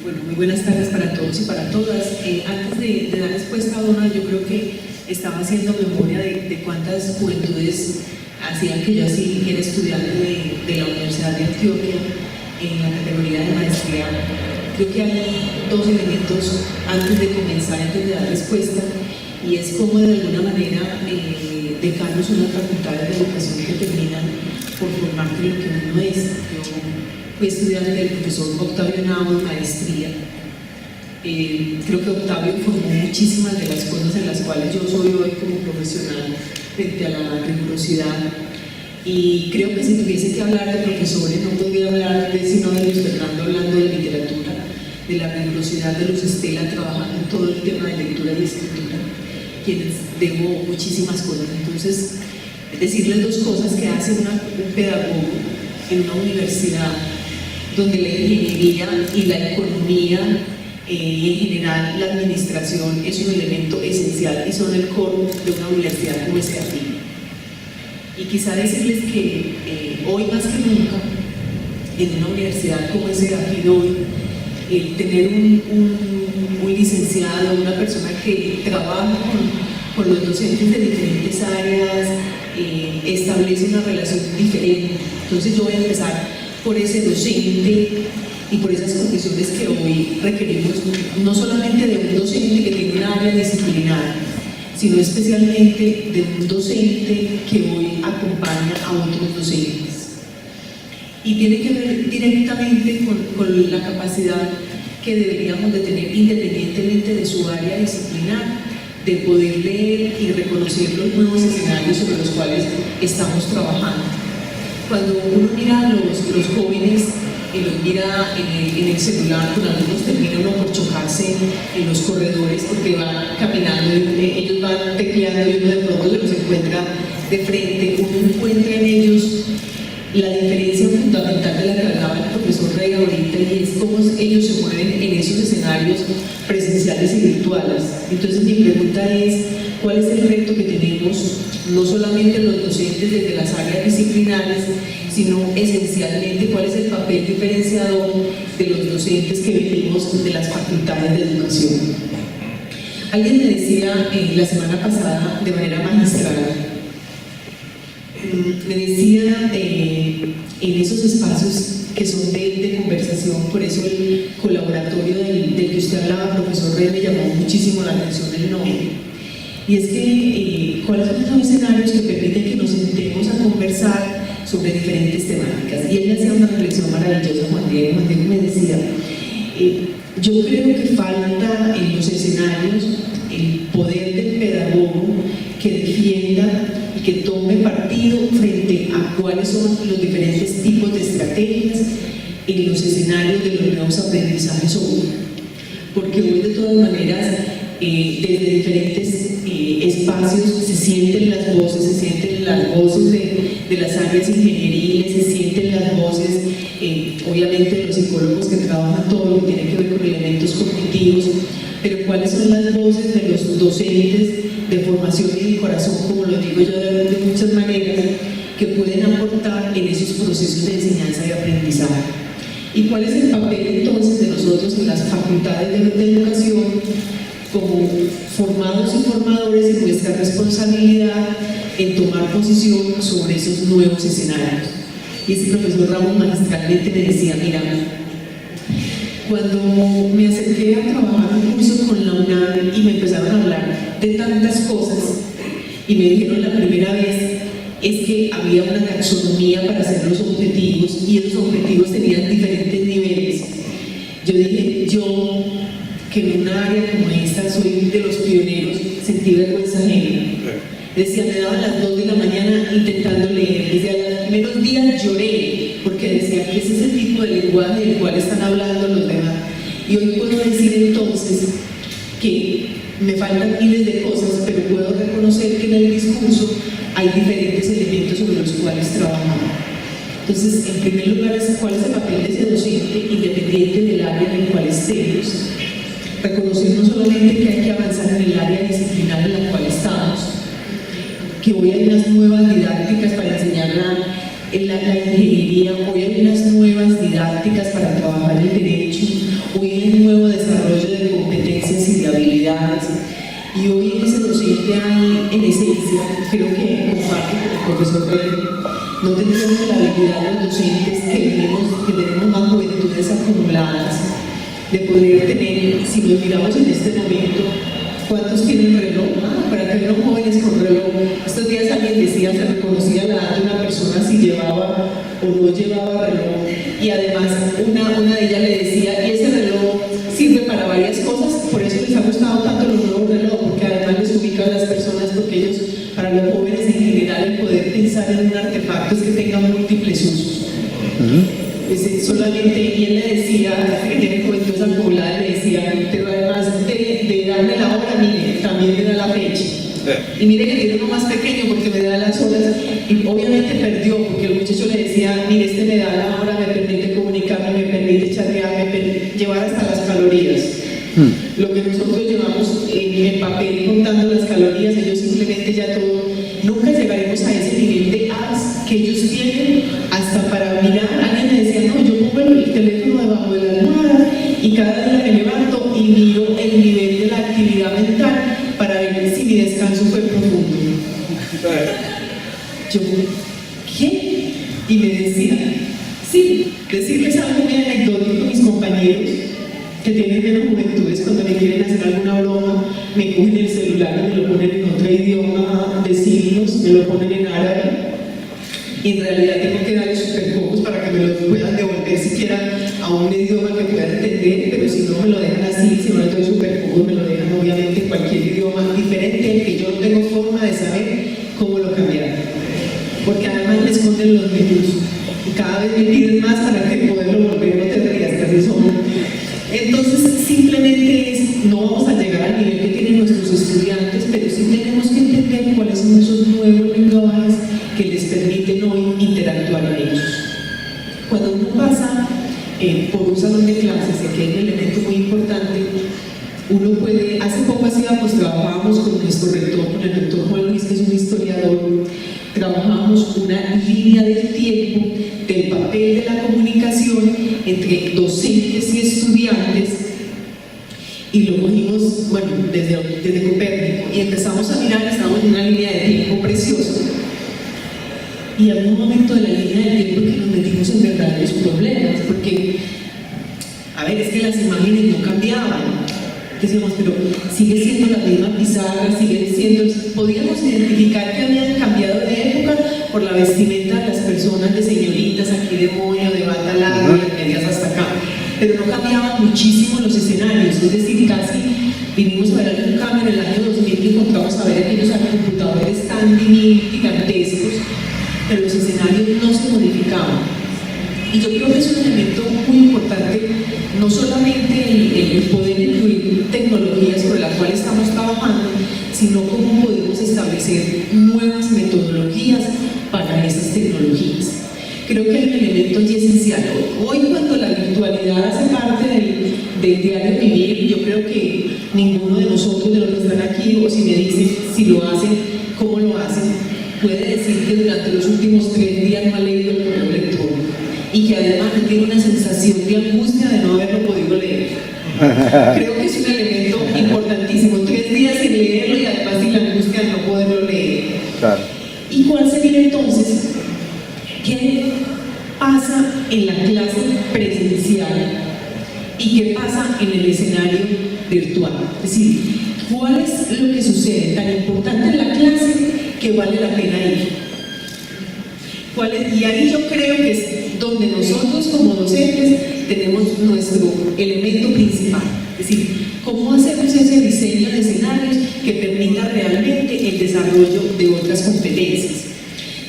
Bueno, muy buenas tardes para todos y para todas. Antes de dar respuesta a Donald, yo creo que estaba haciendo memoria de cuántas juventudes hacían que yo así era estudiante de la Universidad de Antioquia en la categoría de maestría. Creo que hay dos elementos antes de comenzar, antes de dar respuesta, y es como de alguna manera dejarnos unas facultades de educación que terminan por formarte lo que uno es. Yo fui estudiante del profesor Octavio Nava en maestría. Creo que Octavio formó muchísimas de las cosas en las cuales yo soy hoy como profesional frente a la rigurosidad. Y creo que si tuviese que hablar de profesores, no podría hablar sino de Luis Fernando hablando de literatura, de la rigurosidad de Luz Estela trabajando en todo el tema de lectura y escritura, quienes debo muchísimas cosas. Entonces, decirles dos cosas que hace un pedagogo en una universidad donde la ingeniería y la economía y en general la administración es un elemento esencial y son el core de una universidad como SEAFID. Y quizá decirles que hoy más que nunca, en una universidad como SEAFID hoy, tener un licenciado, una persona que trabaja con los docentes de diferentes áreas, establece una relación diferente. Entonces yo voy a empezar por ese docente y por esas condiciones que hoy requerimos, no solamente de un docente que tiene un área disciplinar, sino especialmente de un docente que hoy acompaña a otros docentes. Y tiene que ver directamente con la capacidad que deberíamos de tener independientemente de su área disciplinar, de poder leer y reconocer los nuevos escenarios sobre los cuales estamos trabajando. Cuando uno mira a los jóvenes y los mira en el celular, con algunos termina uno por chocarse en los corredores porque van caminando, ellos van tecleando y uno de pronto se los encuentra de frente. Uno encuentra en ellos la diferencia fundamental de la que hablaba el profesor Rey ahorita, y es cómo ellos se mueven en esos escenarios presenciales y virtuales. Entonces mi pregunta es: ¿cuál es el reto que tenemos, no solamente los docentes desde las áreas disciplinares, sino esencialmente cuál es el papel diferenciador de los docentes que venimos de las facultades de educación? Alguien me decía la semana pasada de manera magistral, me decía en esos espacios que son de conversación, por eso el colaboratorio del que usted hablaba, profesor Rey, me llamó muchísimo la atención el nombre. Y es que, ¿cuáles son los escenarios que permiten que nos sentemos a conversar sobre diferentes temáticas? Y él hacía una reflexión maravillosa, Juan Diego me decía, yo creo que falta en los escenarios el poder del pedagogo que defienda y que tome partido frente a cuáles son los diferentes tipos de estrategias en los escenarios de los nuevos aprendizajes hoy. Porque hoy de todas maneras, desde diferentes espacios se sienten las voces de las áreas ingenieriles, se sienten las voces, obviamente de los psicólogos que trabajan todo lo que tiene que ver con elementos cognitivos, pero cuáles son las voces de los docentes de formación y de corazón, como lo digo yo de muchas maneras, que pueden aportar en esos procesos de enseñanza y aprendizaje. ¿Y cuál es el papel entonces de nosotros en las facultades de educación como formados y formadores, en nuestra responsabilidad en tomar posición sobre esos nuevos escenarios? Y ese profesor Ramón magistralmente me decía, mira, cuando me acerqué a trabajar un curso con la UNAM y me empezaron a hablar de tantas cosas y me dijeron la primera vez es que había una taxonomía para hacer los objetivos y esos objetivos tenían diferentes niveles. Yo dije, yo que en una área como esta soy de los pioneros, sentí vergüenza ajena. Decía, me daban las 2 de la mañana intentando leer, desde los primeros días lloré, porque decía que ese es el tipo de lenguaje del cual están hablando los demás. Y hoy puedo decir entonces que me faltan miles de cosas, pero puedo reconocer que en el discurso hay diferentes elementos sobre los cuales trabajar. cuál es el papel de ese docente independiente del área en el cual estemos. Reconocer no solamente que hay que avanzar en el área disciplinar en la cual estamos, que hoy hay unas nuevas didácticas para enseñar la ingeniería, hoy hay unas nuevas didácticas para trabajar el derecho, hoy hay un nuevo desarrollo de competencias y de habilidades, y hoy en ese docente hay, en esencia, creo que comparto con el profesor Pedro, no tenemos la habilidad de los docentes que tenemos más juventudes acumuladas, de poder tener, si nos miramos en este momento, ¿cuántos tienen reloj? Para que los jóvenes con reloj. Estos días alguien decía, se reconocía la edad de una persona si llevaba o no llevaba reloj. Y además una de ellas le decía, y ese reloj sirve para varias cosas, por eso les ha gustado tanto los nuevos relojes, porque además les ubica a las personas, porque ellos, para los jóvenes en general, el poder pensar en un artefacto es que tenga múltiples usos. Solamente, y él le decía, que tiene juventud acumulada, le decía, pero además de darme la hora, mire, también me da la fecha. Y mire que tiene uno más pequeño porque me da las horas, y obviamente perdió, porque el muchacho le decía, mire, este me da la hora, me permite comunicarme, me permite chatear, me permite llevar hasta las calorías. Lo que nosotros llevamos en papel contando las calorías, ellos simplemente ya todo, nunca llegaremos a ese nivel de apps que ellos tienen hasta para mirar. Alguien me decía, no, yo pongo el teléfono debajo de la almohada y cada día me levanto y miro el nivel de la actividad mental para ver si mi descanso fue profundo. Yo, ¿qué? Y me decía, sí, decirles algo muy anecdótico a mis compañeros que tienen menos juventudes, cuando me quieren hacer alguna broma, me cogen el celular y me lo ponen en otro idioma de signos, me lo ponen en árabe, y en realidad tengo que darles súper pocos para que me lo puedan devolver siquiera a un idioma que pueda entender, pero si no me lo dejan así, si no les doy súper pocos, me lo dejan obviamente en cualquier idioma diferente, que yo no tengo forma de saber cómo lo cambiar, porque además me esconden los menús, y cada vez me piden más para que poderlo volver, no te rías, casi son. Entonces, simplemente no vamos a llegar al nivel que tienen nuestros estudiantes, pero sí tenemos que entender cuáles son esos nuevos lenguajes que les permiten hoy interactuar en ellos. Cuando uno pasa por un salón de clases, que es un elemento muy importante, uno puede, hace poco trabajábamos con nuestro rector, con el doctor Juan Luis, que es un historiador, trabajamos una línea del tiempo del papel de la comunicación entre docentes y estudiantes, y lo cogimos, bueno, desde Copérnico, y empezamos a mirar, estábamos en una línea de tiempo preciosa, y en un momento de la línea de tiempo que nos metimos en verdaderos problemas, porque, a ver, es que las imágenes no cambiaban. Decíamos, pero sigue siendo la misma pizarra, sigue siendo, podíamos identificar que habían cambiado de época por la vestimenta de las personas, de señoritas, aquí de moño, de bata larga, de medias hasta acá, pero no cambiaban muchísimo los escenarios, es decir, casi vinimos a ver algún cambio en el año 2000 y encontramos a ver aquellos computadores tan gigantescos, pero los escenarios no se modificaban. Y yo creo que es un elemento muy importante, no solamente el poder incluir tecnologías sobre las cuales estamos trabajando, sino cómo podemos establecer nuevas metodologías para esas tecnologías. Creo que hay un elemento allí esencial. Hoy, cuando la virtualidad hace parte del diario vivir, yo creo que ninguno de nosotros, de los que están aquí, o si me dicen si lo hacen, cómo lo hacen, puede decir que durante los últimos 3 días no ha leído el correo electrónico, y que además tiene una sensación de angustia de no haberlo podido leer. Creo que es un elemento importantísimo, 3 días sin leerlo y además sin la angustia de no poderlo leer. Claro. ¿Y cuál sería entonces? ¿Qué pasa en la clase presencial y qué pasa en el escenario virtual? Es decir, ¿cuál es lo que sucede tan importante en la clase que vale la pena ir? Y ahí yo creo que es donde nosotros como docentes tenemos nuestro elemento principal, es decir, cómo hacemos ese diseño de escenarios que permita realmente el desarrollo de otras competencias,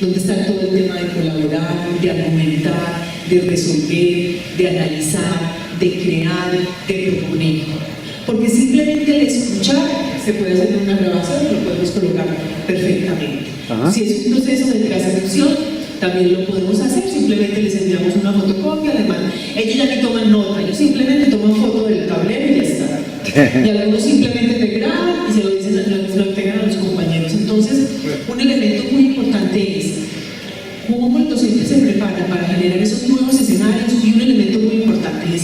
donde está todo el tema de colaborar, de argumentar, de resolver, de analizar, de crear, de proponer, porque simplemente el escuchar se puede hacer en una grabación y lo podemos colocar perfectamente. Si es un proceso de transcripción, también lo podemos hacer, simplemente les enviamos una fotocopia, además ellos ya ni toman nota, ellos simplemente toman foto del tablero y ya está. Y algunos simplemente te graban y se lo dicen, lo entregan a los compañeros. Entonces, un elemento muy importante es cómo el docente se prepara para generar esos nuevos escenarios, y un elemento muy importante es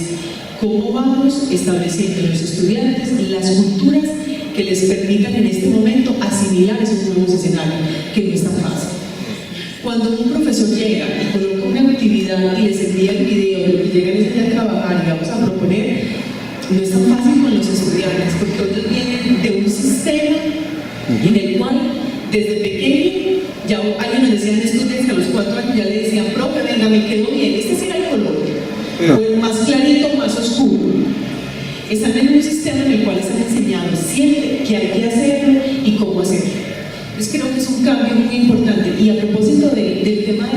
cómo vamos estableciendo en los estudiantes las culturas que les permitan en este momento asimilar esos nuevos escenarios, que no es tan fácil. Cuando un profesor llega y coloca una actividad y les envía el video, lo que llegan es a trabajar y vamos a proponer, no es tan fácil con los estudiantes, porque ellos vienen de un sistema en el cual desde pequeño, ya alguien nos decía en estos días que a los 4 años ya le decían, profe, venga, me quedó bien, este será el color, o el más clarito o más oscuro. Están en un sistema en el cual están enseñados siempre qué hay que hacerlo y cómo hacerlo. Entonces creo que es un cambio muy importante. Y a propósito del tema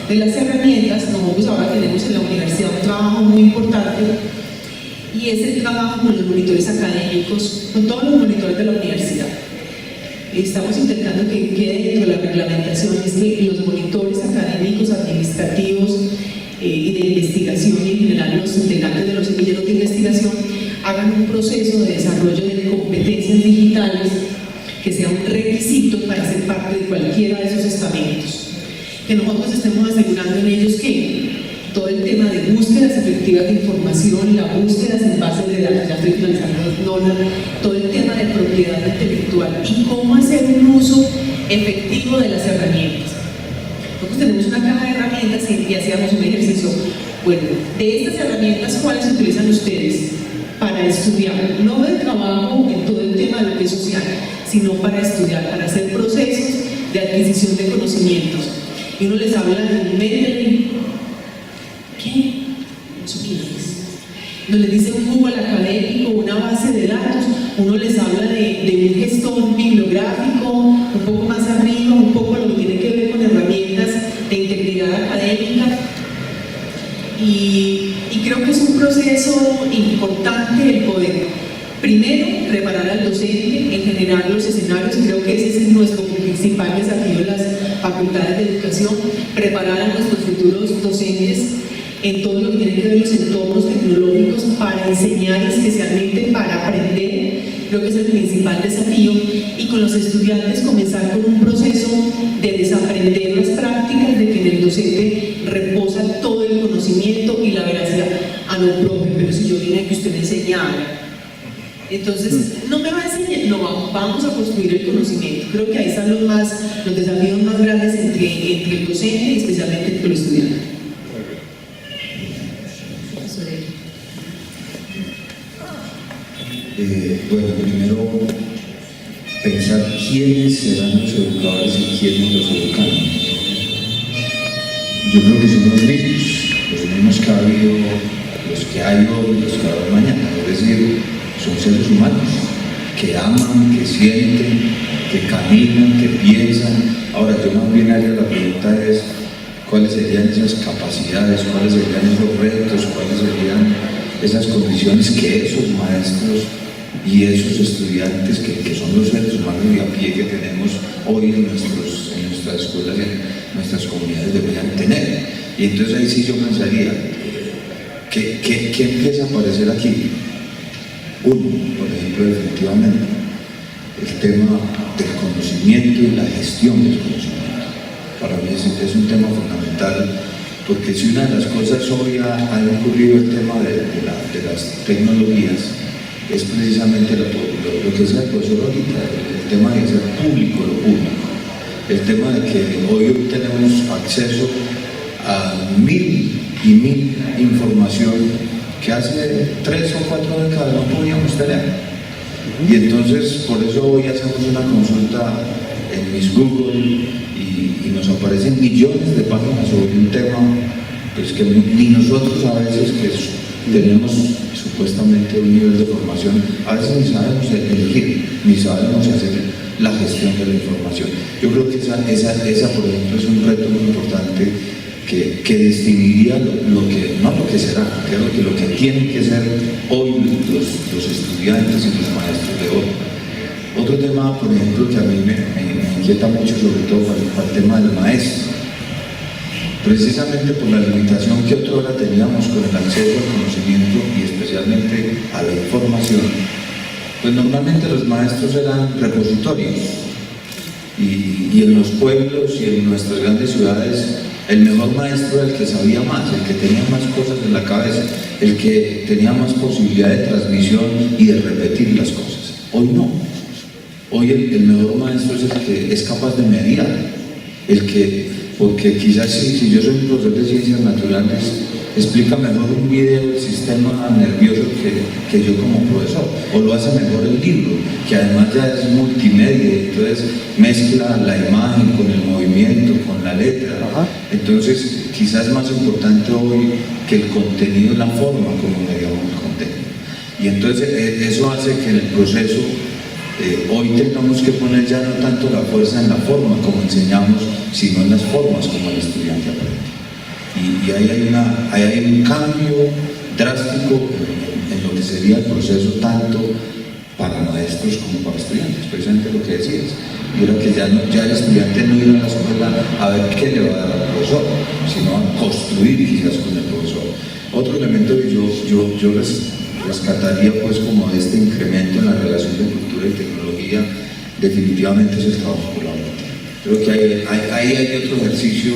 de las herramientas, nosotros ahora tenemos en la universidad un trabajo muy importante, y es el trabajo con los monitores académicos, con todos los monitores de la universidad. Estamos intentando que quede dentro de la reglamentación es que los monitores académicos, administrativos y de investigación, y en general los integrantes de los semilleros de investigación, hagan un proceso de desarrollo de competencias digitales que sea un requisito para ser parte de cualquiera de esos estamentos. Que nosotros estemos asegurando en ellos que todo el tema de búsquedas efectivas de información, la búsqueda en bases de datos, ya estoy finalizando NOLA, todo el tema de propiedad intelectual y cómo hacer un uso efectivo de las herramientas. Nosotros tenemos una caja de herramientas y hacíamos un ejercicio. Bueno, de estas herramientas, ¿cuáles utilizan ustedes para estudiar? No del trabajo en todo el tema de lo que es social, sino para estudiar, para hacer procesos de adquisición de conocimientos. Y uno les habla de un Mendeley. ¿Qué? ¿Eso qué es? No les dice un Google académico, una base de datos, uno les habla de un gestor bibliográfico, un poco más arriba, un poco lo que tiene que ver con herramientas de integridad académica. Y creo que es un proceso importante el poder, primero, preparar al docente, en generar los escenarios. Creo que ese es nuestro principal desafío en las facultades de educación, preparar a nuestros futuros docentes en todo lo que tiene que ver los entornos tecnológicos para enseñar especialmente para aprender. Creo que es el principal desafío, y con los estudiantes comenzar con un proceso de desaprender las prácticas, de que en el docente reposa todo el conocimiento y la veracidad. Ah, no, profe, pero si yo vine a que usted me enseñara, entonces no me va a enseñar, no, vamos a construir el conocimiento. Creo que ahí están los desafíos más grandes entre el docente y especialmente entre el estudiante. Bueno, primero pensar quiénes serán los educadores y quiénes los educan. Yo creo que son los mismos que ha habido, los que hay hoy, los que habrá mañana. Es decir, son seres humanos que aman, que sienten, que caminan, que piensan. Ahora, yo más bien haría la pregunta es, ¿cuáles serían esas capacidades, cuáles serían esos retos, cuáles serían esas condiciones que esos maestros y esos estudiantes que son los seres humanos de a pie que tenemos hoy en nuestras escuelas y en nuestras comunidades deberían tener? Y entonces ahí sí yo pensaría, ¿qué empieza a aparecer aquí? Uno, por ejemplo, definitivamente, el tema del conocimiento y la gestión del conocimiento. Para mí es un tema fundamental, porque si una de las cosas hoy ha ocurrido el tema de las tecnologías, es precisamente lo que decía el profesor ahorita, el tema de hacer público lo público, el tema de que hoy tenemos acceso a mil información que hace 3 o 4 décadas no podíamos tener. Y entonces por eso hoy hacemos una consulta en Miss Google y nos aparecen millones de páginas sobre un tema pues que ni nosotros a veces que tenemos supuestamente un nivel de formación, a veces ni sabemos elegir, ni sabemos hacer la gestión de la información. Yo creo que esa por ejemplo, es un reto muy importante que distinguiría lo que será, creo que lo que tienen que ser hoy los estudiantes y los maestros de hoy. Otro tema, por ejemplo, que a mí me inquieta mucho, sobre todo para el tema del maestro. precisamente por la limitación que otrora teníamos con el acceso al conocimiento y especialmente a la información, pues normalmente los maestros eran repositorios y en los pueblos y en nuestras grandes ciudades el mejor maestro era el que sabía más, el que tenía más cosas en la cabeza, el que tenía más posibilidad de transmisión y de repetir las cosas. Hoy no. Hoy el mejor maestro es el que es capaz de mediar, el que, porque quizás si yo soy un profesor de ciencias naturales, explica mejor un video del sistema nervioso que yo como profesor, o lo hace mejor el libro, que además ya es multimedia, entonces mezcla la imagen con el movimiento, con la letra. Entonces quizás es más importante hoy que el contenido, la forma como mediamos el contenido. Y entonces eso hace que en el proceso hoy tengamos que poner ya no tanto la fuerza en la forma como enseñamos, sino en las formas como el estudiante aprende. Y ahí hay un cambio drástico en lo que sería el proceso tanto para maestros como para estudiantes, precisamente lo que decías. Y era que ya el estudiante no irá a la escuela a ver qué le va a dar al profesor, sino a construir quizás con el profesor. Otro elemento que yo rescataría pues como este incremento en la relación de cultura y tecnología definitivamente es el trabajo colaborativo. Creo que ahí hay otro ejercicio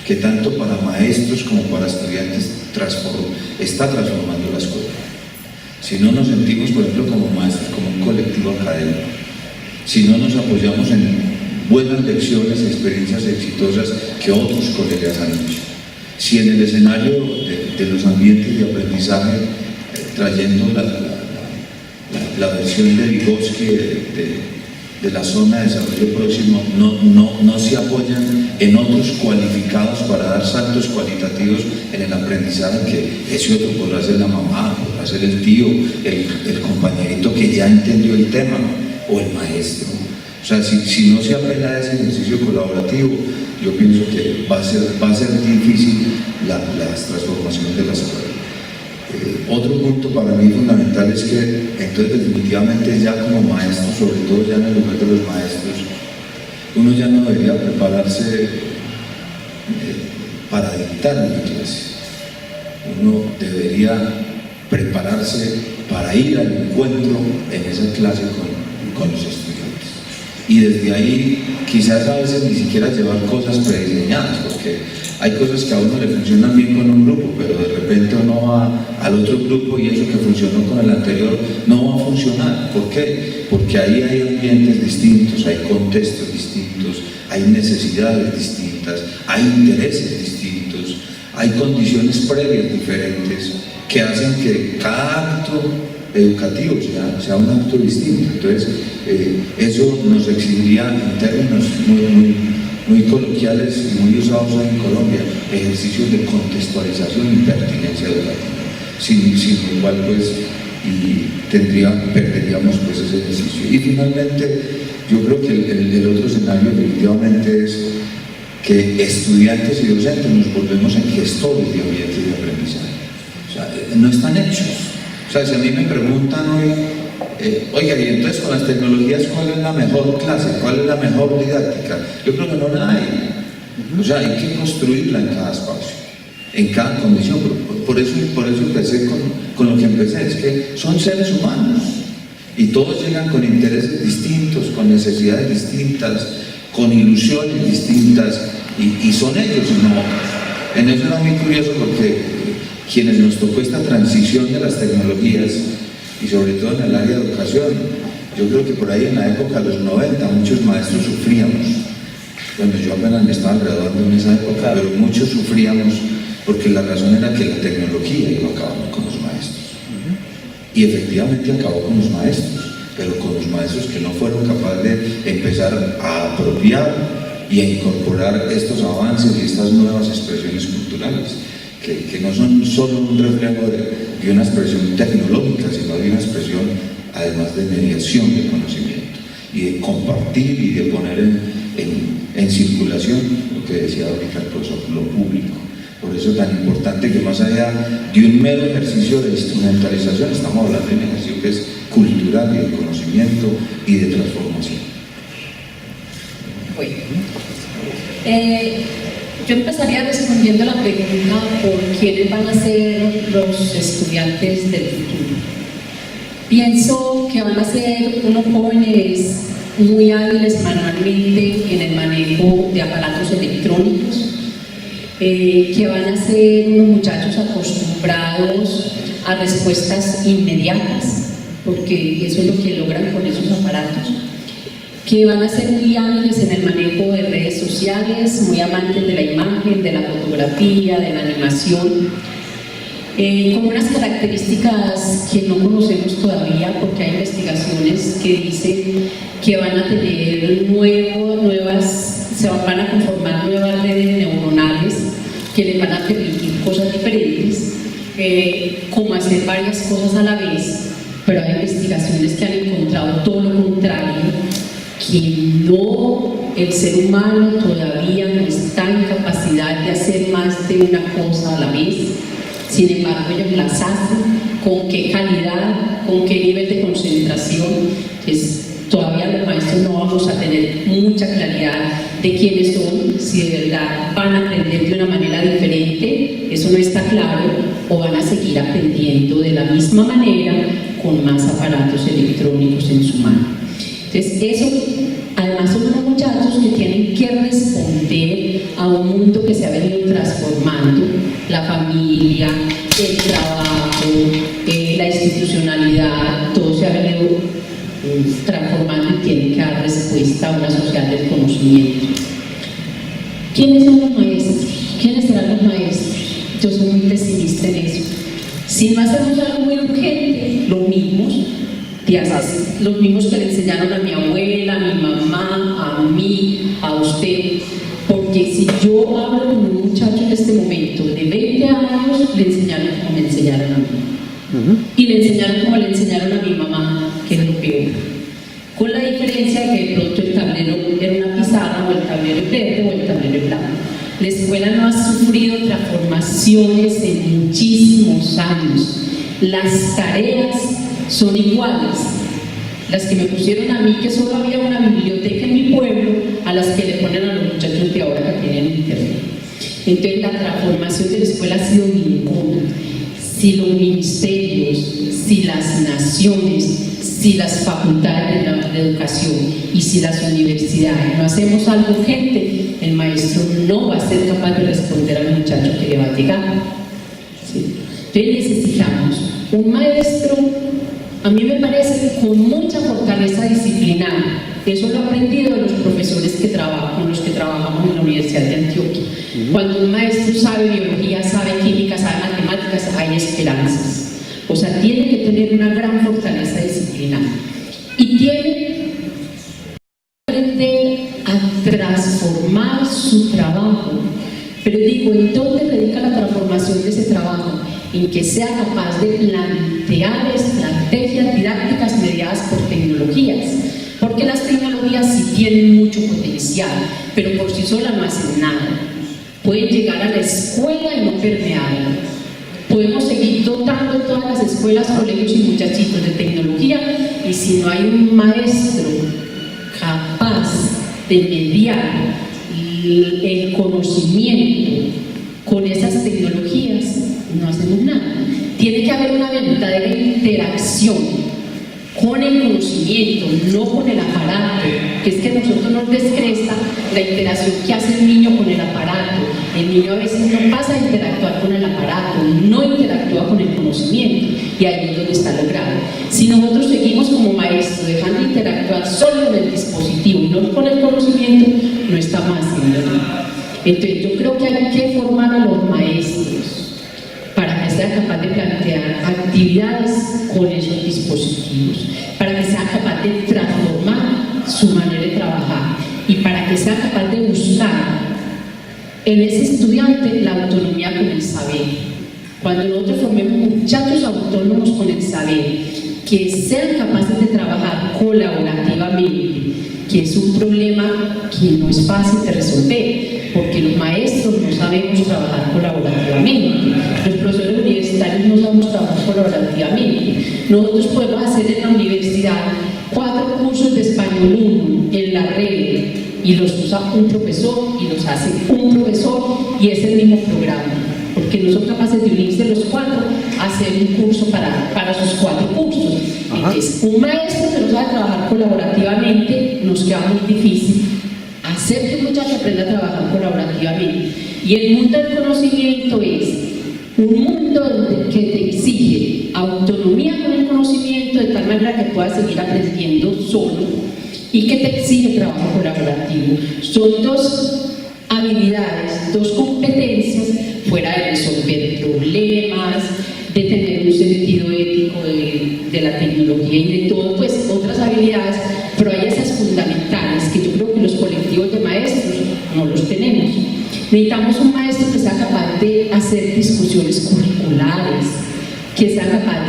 que tanto para maestros como para estudiantes está transformando la escuela. Si no nos sentimos, por ejemplo, como maestros, como un colectivo académico, si no nos apoyamos en buenas lecciones, experiencias exitosas que otros colegas han hecho, si en el escenario de los ambientes de aprendizaje, trayendo la versión de Vygotsky de la zona de desarrollo próximo, no se apoyan en otros cualificados para dar saltos cualitativos en el aprendizaje, que ese otro podrá ser la mamá, podrá ser el tío, el compañerito que ya entendió el tema, o el maestro. O sea, si no se apela a ese ejercicio colaborativo, yo pienso que va a ser difícil la transformación de la escuela. Otro punto para mí fundamental es que entonces definitivamente ya como maestro, sobre todo ya en el lugar de los maestros, uno ya no debería prepararse para dictar una clase, uno debería prepararse para ir al encuentro en esa clase con los estudiantes. Y desde ahí quizás a veces ni siquiera llevar cosas prediseñadas, porque hay cosas que a uno le funcionan bien con un grupo, pero de repente uno va al otro grupo y eso que funcionó con el anterior no va a funcionar. ¿Por qué? Porque ahí hay ambientes distintos, hay contextos distintos, hay necesidades distintas, hay intereses distintos, hay condiciones previas diferentes que hacen que cada acto educativo sea un acto distinto. Entonces, eso nos exigiría en términos muy coloquiales y muy usados en Colombia, ejercicios de contextualización y pertinencia educativa, sin lo cual pues perderíamos pues ese ejercicio. Y finalmente, yo creo que el otro escenario definitivamente es que estudiantes y docentes nos volvemos en gestores de ambientes de aprendizaje. O sea, no están hechos. O sea, si a mí me preguntan hoy, oiga, y entonces con las tecnologías, ¿cuál es la mejor clase? ¿Cuál es la mejor didáctica? Yo creo que no la hay. O sea, hay que construirla en cada espacio, en cada condición. Por eso empecé con lo que empecé, es que son seres humanos y todos llegan con intereses distintos, con necesidades distintas, con ilusiones distintas, y son ellos y no otros. En eso era muy curioso porque quienes nos tocó esta transición de las tecnologías, y sobre todo en el área de educación, yo creo que por ahí en la época de los 90 muchos maestros sufríamos. Bueno, yo apenas me estaba graduando en esa época, pero muchos sufríamos porque la razón era que la tecnología iba acabando con los maestros. Y efectivamente acabó con los maestros, pero con los maestros que no fueron capaces de empezar a apropiar y a incorporar estos avances y estas nuevas expresiones culturales, que no son solo un reflejo de una expresión tecnológica, sino de una expresión además de mediación de conocimiento y de compartir y de poner en circulación lo que decía ahorita el profesor, lo público. Por eso es tan importante que más allá de un mero ejercicio de instrumentalización, estamos hablando de un ejercicio que es cultural y de conocimiento y de transformación. Bueno, Yo empezaría respondiendo la pregunta por quiénes van a ser los estudiantes del futuro. Pienso que van a ser unos jóvenes muy hábiles manualmente en el manejo de aparatos electrónicos, que van a ser unos muchachos acostumbrados a respuestas inmediatas, porque eso es lo que logran con esos aparatos, que van a ser muy hábiles en el manejo de redes sociales, muy amantes de la imagen, de la fotografía, de la animación, con unas características que no conocemos todavía, porque hay investigaciones que dicen que van a tener van a conformar nuevas redes neuronales que les van a permitir cosas diferentes, como hacer varias cosas a la vez, pero hay investigaciones que han encontrado todo lo contrario, que el ser humano todavía no está en capacidad de hacer más de una cosa a la vez. Sin embargo, ellos las hacen. ¿Con qué calidad? ¿Con qué nivel de concentración? Pues todavía los maestros no vamos a tener mucha claridad de quiénes son, si de verdad van a aprender de una manera diferente, eso no está claro, o van a seguir aprendiendo de la misma manera con más aparatos electrónicos en su mano. Entonces, eso, además, son unos muchachos que tienen que responder a un mundo que se ha venido transformando, la familia, el trabajo, la institucionalidad, todo se ha venido transformando y tienen que dar respuesta a una sociedad del conocimiento. ¿Quiénes son los maestros? ¿Quiénes serán los maestros? Yo soy muy pesimista en eso. Si no hacemos algo muy urgente, los mismos que le enseñaron a mi abuela, a mi mamá, a mí, a usted. Porque si yo hablo con un muchacho en este momento de 20 años, le enseñaron como me enseñaron a mí. Y le enseñaron como le enseñaron a mi mamá, que es lo peor. Con la diferencia de que de pronto el tablero era una pizarra, o el tablero es verde, o el tablero es blanco. La escuela no ha sufrido transformaciones en muchísimos años. Las tareas son iguales. Las que me pusieron a mí, que solo había una biblioteca en mi pueblo, a las que le ponen a los muchachos de ahora que tienen internet. Entonces la transformación de la escuela ha sido ninguna. Si los ministerios, si las naciones, si las facultades de educación y si las universidades no hacemos algo urgente, el maestro no va a ser capaz de responder al muchacho que le va a llegar. ¿Sí? Entonces necesitamos un maestro, a mí me parece, con mucha fortaleza disciplinar. Eso lo he aprendido de los profesores con los que trabajamos en la Universidad de Antioquia. Cuando un maestro sabe biología, sabe química, sabe matemáticas, hay esperanzas. O sea, tiene que tener una gran fortaleza disciplinar. Y tiene que aprender a transformar su trabajo. Pero digo, ¿en dónde radica la transformación de ese trabajo? En que sea capaz de plantear estrategias didácticas mediadas por tecnologías. Porque las tecnologías sí tienen mucho potencial, pero por sí solas no hacen nada. Pueden llegar a la escuela y no permearla. Podemos seguir dotando todas las escuelas, colegios y muchachitos de tecnología, y si no hay un maestro capaz de mediar el conocimiento con esas tecnologías, no hacemos nada. Tiene que haber una verdadera interacción con el conocimiento, no con el aparato, que es que a nosotros nos descresta la interacción que hace el niño con el aparato. El niño a veces no pasa a interactuar con el aparato, no interactúa con el conocimiento, y ahí es donde está lo grave. Si nosotros seguimos como maestros dejando de interactuar solo con el dispositivo y no con el conocimiento, no estamos haciendo nada. Entonces yo creo que hay que formar a los maestros para que sea capaz de plantear actividades con esos dispositivos, para que sea capaz de transformar su manera de trabajar y para que sea capaz de buscar en ese estudiante la autonomía con el saber. Cuando nosotros formemos muchachos autónomos con el saber, que sean capaces de trabajar colaborativamente, que es un problema que no es fácil de resolver, porque los maestros no sabemos trabajar colaborativamente, los profesores universitarios no sabemos trabajar colaborativamente. Nosotros podemos hacer en la universidad 4 cursos de español 1 en la red, y los usa un profesor y los hace un profesor y es el mismo programa, porque no son capaces de unirse los cuatro a hacer un curso para sus 4 cursos. Entonces, un maestro que no sabe trabajar colaborativamente nos queda muy difícil hacer que un muchacho aprenda a trabajar colaborativamente. Y el mundo del conocimiento es un mundo que te exige autonomía con el conocimiento de tal manera que puedas seguir aprendiendo solo y que te exige trabajo colaborativo. Son 2 habilidades, 2 competencias fuera de resolver problemas, de tener un sentido ético de la tecnología y de todo, pues otras habilidades, pero hay esas fundamentales que yo creo que los colectivos de maestros no los tenemos. Necesitamos un maestro que sea capaz de hacer discusiones curriculares, que sea capaz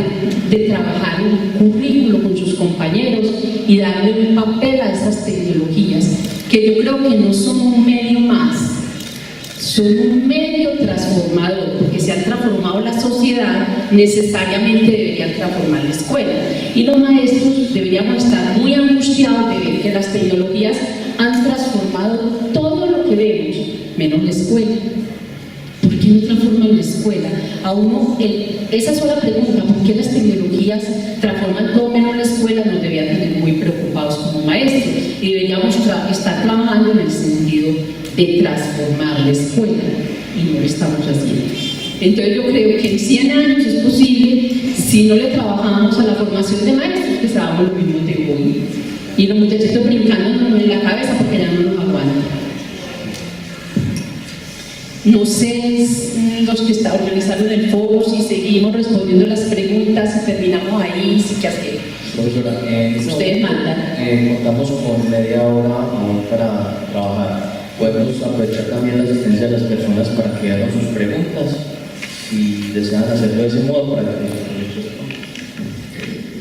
de trabajar un currículo con sus compañeros y darle un papel a esas tecnologías, que yo creo que no son un medio más, son un medio transformador, porque si han transformado la sociedad, necesariamente deberían transformar la escuela. Y los maestros deberíamos estar muy angustiados de ver que las tecnologías han transformado todo lo que vemos, menos la escuela. ¿Por qué no transforman la escuela? A uno, esa sola pregunta, ¿por qué las tecnologías transforman todo menos la escuela? Nos debería tener muy preocupados como maestros y deberíamos estar trabajando en el sentido de transformar la escuela y no lo estamos haciendo. Entonces yo creo que en 100 años es posible si no le trabajamos a la formación de maestros, que estábamos los mismos de hoy y los muchachitos brincándonos en la cabeza porque ya no nos aguantan. No sé los que organizaron el foro, si seguimos respondiendo las preguntas, si terminamos ahí, si qué hacemos. Profesora, ustedes mandan. Contamos con media hora aún para trabajar. Podemos aprovechar también la asistencia de las personas para que hagan sus preguntas, si desean hacerlo de ese modo, para que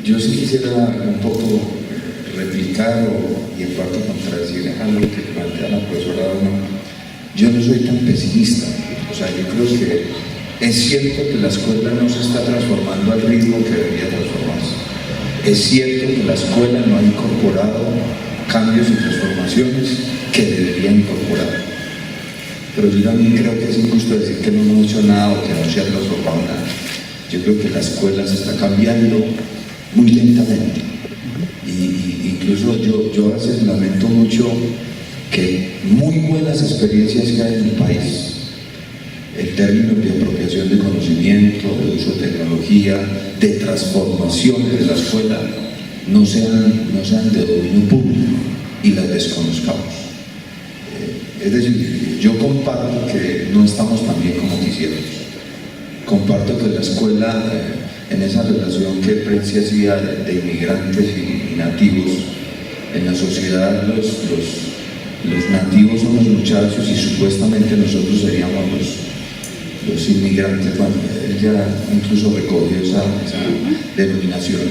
Yo sí quisiera un poco replicar y en parte contradecir algo que plantea la profesora Dona. Yo no soy tan pesimista, o sea, yo creo que es cierto que la escuela no se está transformando al ritmo que debería transformarse. Es cierto que la escuela no ha incorporado cambios y transformaciones que debería incorporar. Pero yo también creo que es injusto decir que no hemos hecho nada o que no se ha transformado nada. Yo creo que la escuela se está cambiando muy lentamente. Y incluso yo a veces lamento mucho que muy buenas experiencias que hay en el país, en términos de apropiación de conocimiento, de uso de tecnología, de transformación de la escuela, no sean de dominio público y las desconozcamos. Es decir, yo comparto que no estamos tan bien como quisiéramos. Comparto que la escuela, en esa relación que Prensi hacía de inmigrantes y nativos, en la sociedad los nativos son los muchachos y supuestamente nosotros seríamos los inmigrantes. Bueno, ella incluso recogió esa denominación,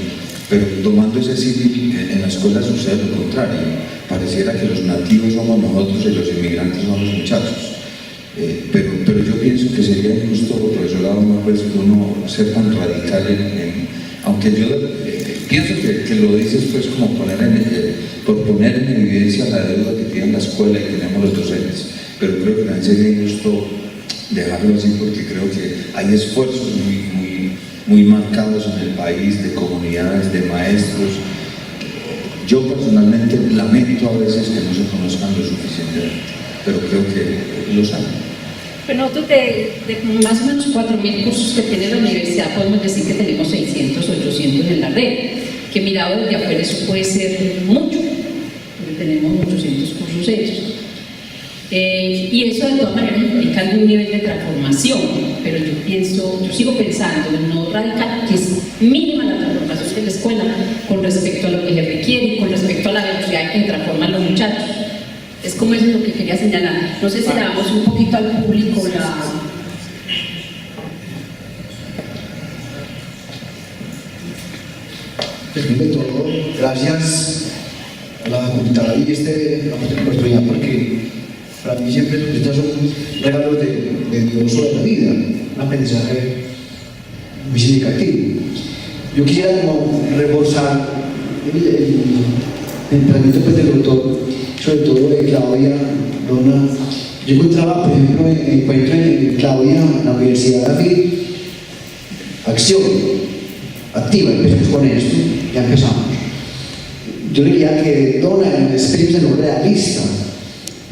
pero tomando ese símil, en la escuela sucede lo contrario. Pareciera que los nativos somos nosotros y los inmigrantes son los muchachos. Pero yo pienso que sería injusto, profesora, pues, uno ser tan radical aunque yo pienso que lo dices pues como por poner en evidencia la deuda que tiene la escuela y tenemos los docentes, pero creo que también sería injusto dejarlo así porque creo que hay esfuerzos muy marcados en el país de comunidades, de maestros. Yo personalmente lamento a veces que no se conozcan lo suficientemente, pero creo que lo saben. Pero nosotros de más o menos 4.000 cursos que tiene la universidad podemos decir que tenemos 600 o 800 en la red, que mirado desde afuera eso puede ser mucho, porque tenemos 800 cursos hechos. Y eso de todas maneras implica algún nivel de transformación, pero yo sigo pensando, no radical, que es mínima la transformación de la escuela con respecto a lo que se requiere y con respecto a la velocidad en que transforman los muchachos. Es como eso es lo que quería señalar. No sé si le damos un poquito al público la... Primero de todo, gracias a la facultad y la oportunidad, porque para mí siempre estos son regalos de Dios sobre la vida, un aprendizaje muy significativo. Yo quisiera como reforzar el planteamiento pues, del doctor, sobre todo de Claudia, Donna. Yo encontraba, por ejemplo, encuentro en Claudia, en la Universidad de David, acción activa, empezamos con esto, ya empezamos. Yo diría que Donna es una experiencia no realista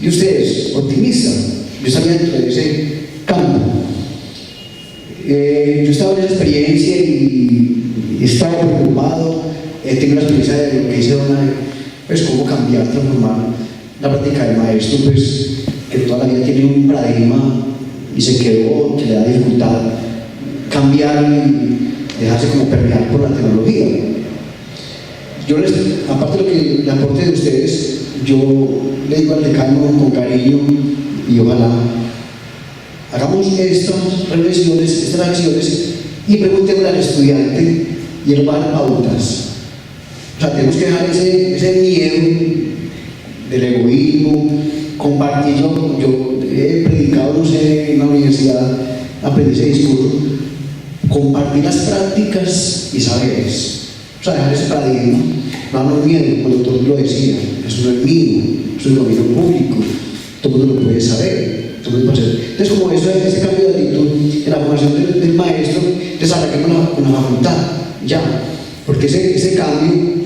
y ustedes, optimistas. Yo estaba dentro de ese campo. Yo estaba en esa experiencia y estaba preocupado. Tengo la experiencia de lo que dice Donna, pues cómo cambiar, transformar la práctica del maestro, pues que toda la vida tiene un paradigma y se quedó, que le da dificultad cambiar y dejarse como permear por la tecnología. Yo les, aparte de lo que le aporte de ustedes, yo le digo al decano con cariño y ojalá hagamos estas reflexiones, estas acciones y preguntémosle al estudiante y él va a dar pautas. O sea, tenemos que dejar ese miedo del egoísmo, compartir. Yo he predicado, no sé, en la universidad, aprendí ese discurso, compartir las prácticas y saberes. O sea, dejar ese paradigma, no darnos miedo, como el doctor lo decía, eso no es mío, eso es dominio público, todo el mundo lo puede saber, todo el mundo puede hacer. Entonces, como eso, ese cambio de actitud en la formación del maestro, entonces arranquemos con la facultad, ya, porque ese cambio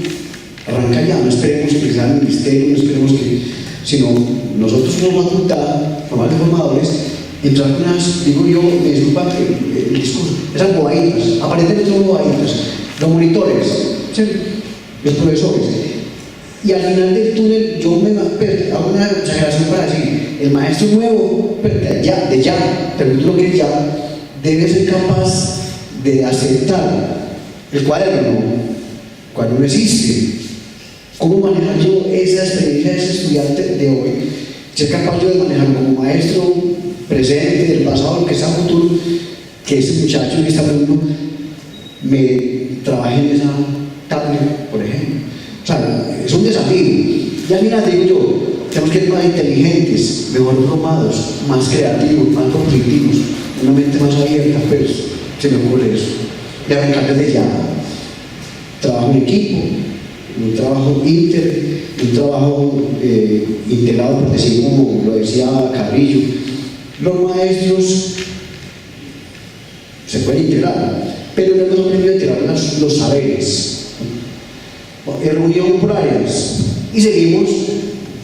arranca ya, no esperemos que sea el ministerio, no esperemos que, sino nosotros como facultad, formar de formadores, entrar con unas, digo yo, me disculpa el discurso, esas bobaditas, aparentemente son bobaditas, los monitores, ¿sí? Los profesores, y al final del túnel yo me hago una exageración para decir, el maestro nuevo, de ya, pero tú lo que ya, debe ser capaz de aceptar el cuaderno no existe. ¿Cómo manejar yo esa experiencia de ese estudiante de hoy? Ser capaz yo de manejarlo como maestro presente, del pasado, lo que sea futuro, que ese muchacho en este mundo me trabaje en esa tablet, por ejemplo. O sea, es un desafío. Y al final digo yo, tenemos que ser más inteligentes, mejor formados, más creativos, más propositivos, una mente más abierta, pues se me ocurre eso. Y arrancar desde ya. Trabajo en equipo, un trabajo un trabajo integrado, por decir, como lo decía Carrillo. Los maestros se pueden integrar, pero no hemos aprendido a integrar los saberes. Reunión por áreas y seguimos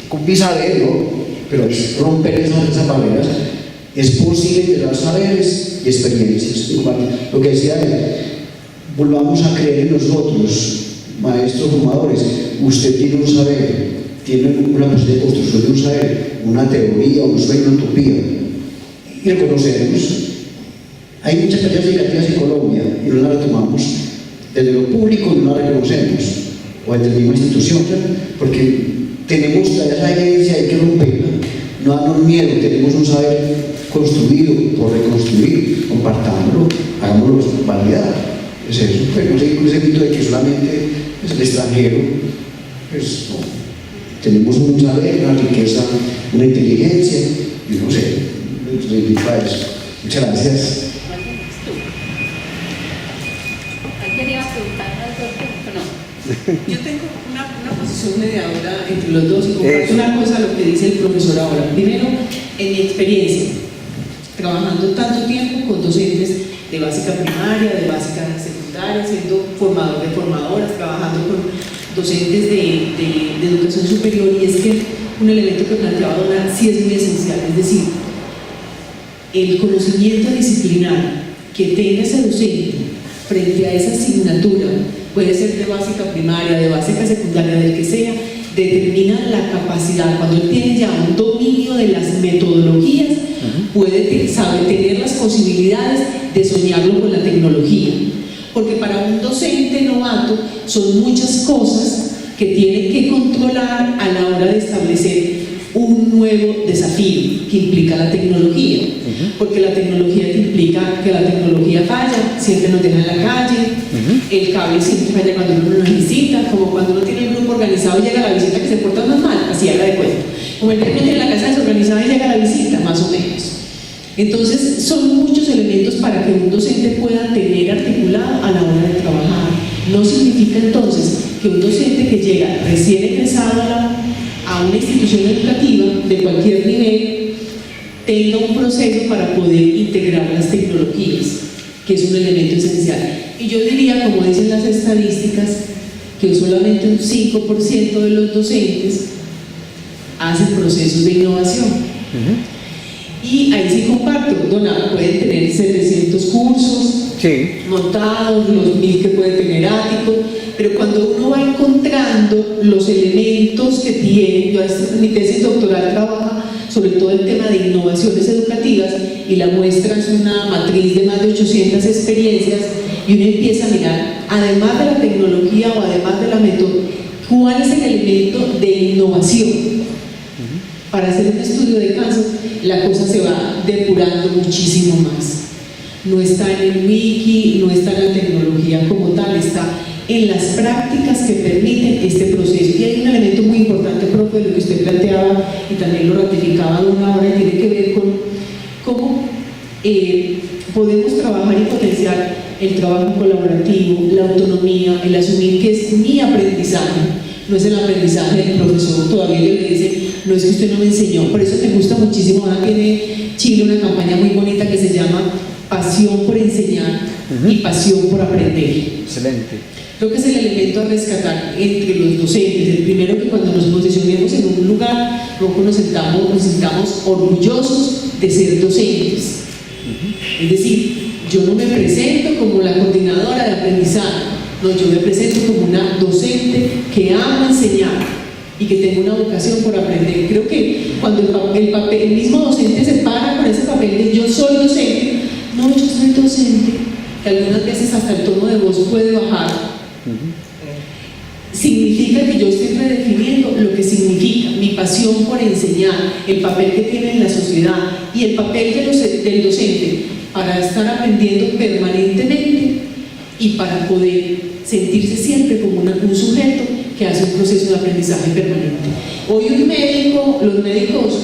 con mi saber, ¿no? Pero romper esas barreras. Es posible integrar saberes y experiencias. Lo que decía él, volvamos a creer en nosotros, maestros formadores. Usted tiene un saber, tiene una posibilidad de construcción de un saber, una teoría, un sueño, una utopía, y reconocemos. Hay muchas experiencias negativas en Colombia y no las retomamos. Desde lo público no las reconocemos, o desde la misma institución, porque tenemos esa herencia, hay que romperla, no darnos miedo, tenemos un saber construido por reconstruir, compartámoslo, hagámoslo validar. Es eso, pero no seguir con ese mito de que solamente es el extranjero, pues no. Tenemos un saber, una riqueza, una inteligencia, y no sé, para eso. Muchas gracias. Yo tengo una posición mediadora entre los dos y comparto una cosa lo que dice el profesor ahora. Primero, en mi experiencia, trabajando tanto tiempo con docentes de básica primaria, de básica secundaria, siendo formador de formadoras, trabajando con docentes de educación superior, y es que un elemento que planteaba Donna sí es muy esencial, es decir, el conocimiento disciplinar que tenga ese docente frente a esa asignatura, puede ser de básica primaria, de básica secundaria, del que sea, determina la capacidad. Cuando él tiene ya un dominio de las metodologías, sabe tener las posibilidades de soñarlo con la tecnología. Porque para un docente novato son muchas cosas que tiene que controlar a la hora de establecer un nuevo desafío que implica la tecnología. Porque la tecnología te implica que la tecnología falla, siempre nos deja en la calle, el cable siempre falla cuando uno lo necesita, como cuando uno tiene el grupo organizado y llega a la visita que se porta más mal, así haga de cuenta. Como el tiene en la casa desorganizada y llega a la visita, más o menos. Entonces, son muchos elementos para que un docente pueda tener articulado a la hora de trabajar. No significa entonces que un docente que llega recién egresado a a una institución educativa de cualquier nivel tenga un proceso para poder integrar las tecnologías, que es un elemento esencial. Y yo diría, como dicen las estadísticas, que solamente un 5% de los docentes hacen procesos de innovación. Y ahí sí comparto, Dona, pueden tener 700 cursos montados, los 1000 que puede tener Ático, pero cuando uno va encontrando los elementos que tiene, yo mi tesis doctoral trabaja sobre todo el tema de innovaciones educativas y la muestra es una matriz de más de 800 experiencias y uno empieza a mirar, además de la tecnología o además de la metodología, cuál es el elemento de innovación. Para hacer un estudio de caso, la cosa se va depurando muchísimo más. No está en el wiki, no está en la tecnología como tal, está en las prácticas que permiten este proceso. Y hay un elemento muy importante, profe, de lo que usted planteaba y también lo ratificaba de una hora, y tiene que ver con cómo podemos trabajar y potenciar el trabajo colaborativo, la autonomía, el asumir que es mi aprendizaje, no es el aprendizaje del profesor. Todavía le dice, no es que usted no me enseñó. Por eso me gusta muchísimo. Ahora tiene Chile una campaña muy bonita que se llama Pasión por enseñar y pasión por aprender. Excelente. Creo que es el elemento a rescatar entre los docentes. El primero, que cuando nos posicionemos en un lugar, luego nos sintamos orgullosos de ser docentes. Es decir, yo no me presento como la coordinadora de aprendizaje, no, yo me presento como una docente que ama enseñar y que tengo una vocación por aprender. Creo que cuando el mismo docente se para con ese papel de yo soy docente, no, yo soy docente, que algunas veces hasta el tono de voz puede bajar, significa que yo estoy redefiniendo lo que significa mi pasión por enseñar, el papel que tiene en la sociedad y el papel del docente para estar aprendiendo permanentemente y para poder sentirse siempre como un sujeto que hace un proceso de aprendizaje permanente. Hoy los médicos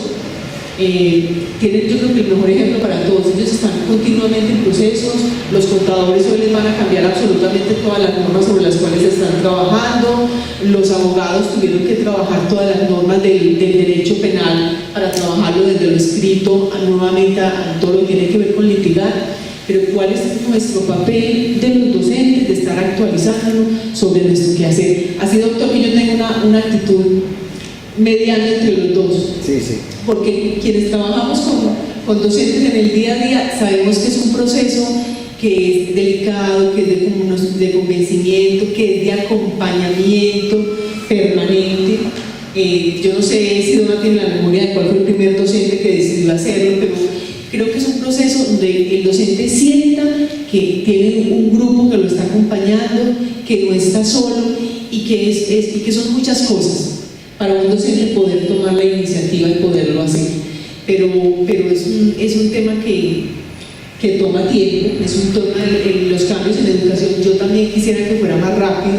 tienen, yo creo que el mejor ejemplo para todos. Ellos están continuamente en procesos. Los contadores hoy les van a cambiar absolutamente todas las normas sobre las cuales están trabajando. Los abogados tuvieron que trabajar todas las normas del derecho penal para trabajarlo desde lo escrito nuevamente a todo lo que tiene que ver con litigar. Pero ¿cuál es nuestro papel de los docentes de estar actualizándonos sobre nuestro quehacer? Así, doctor, que yo tengo una actitud mediana entre los dos. Sí, sí. Porque quienes trabajamos con docentes en el día a día sabemos que es un proceso que es delicado, que es de convencimiento, que es de acompañamiento permanente. Yo no sé si Dona tiene la memoria de cuál fue el primer docente que decidió hacerlo, pero creo que es un proceso donde el docente sienta que tiene un grupo que lo está acompañando, que no está solo y que son muchas cosas para un docente poder tomar la iniciativa y poderlo hacer. Pero es un tema que toma tiempo, es un tema de los cambios en educación. Yo también quisiera que fuera más rápido.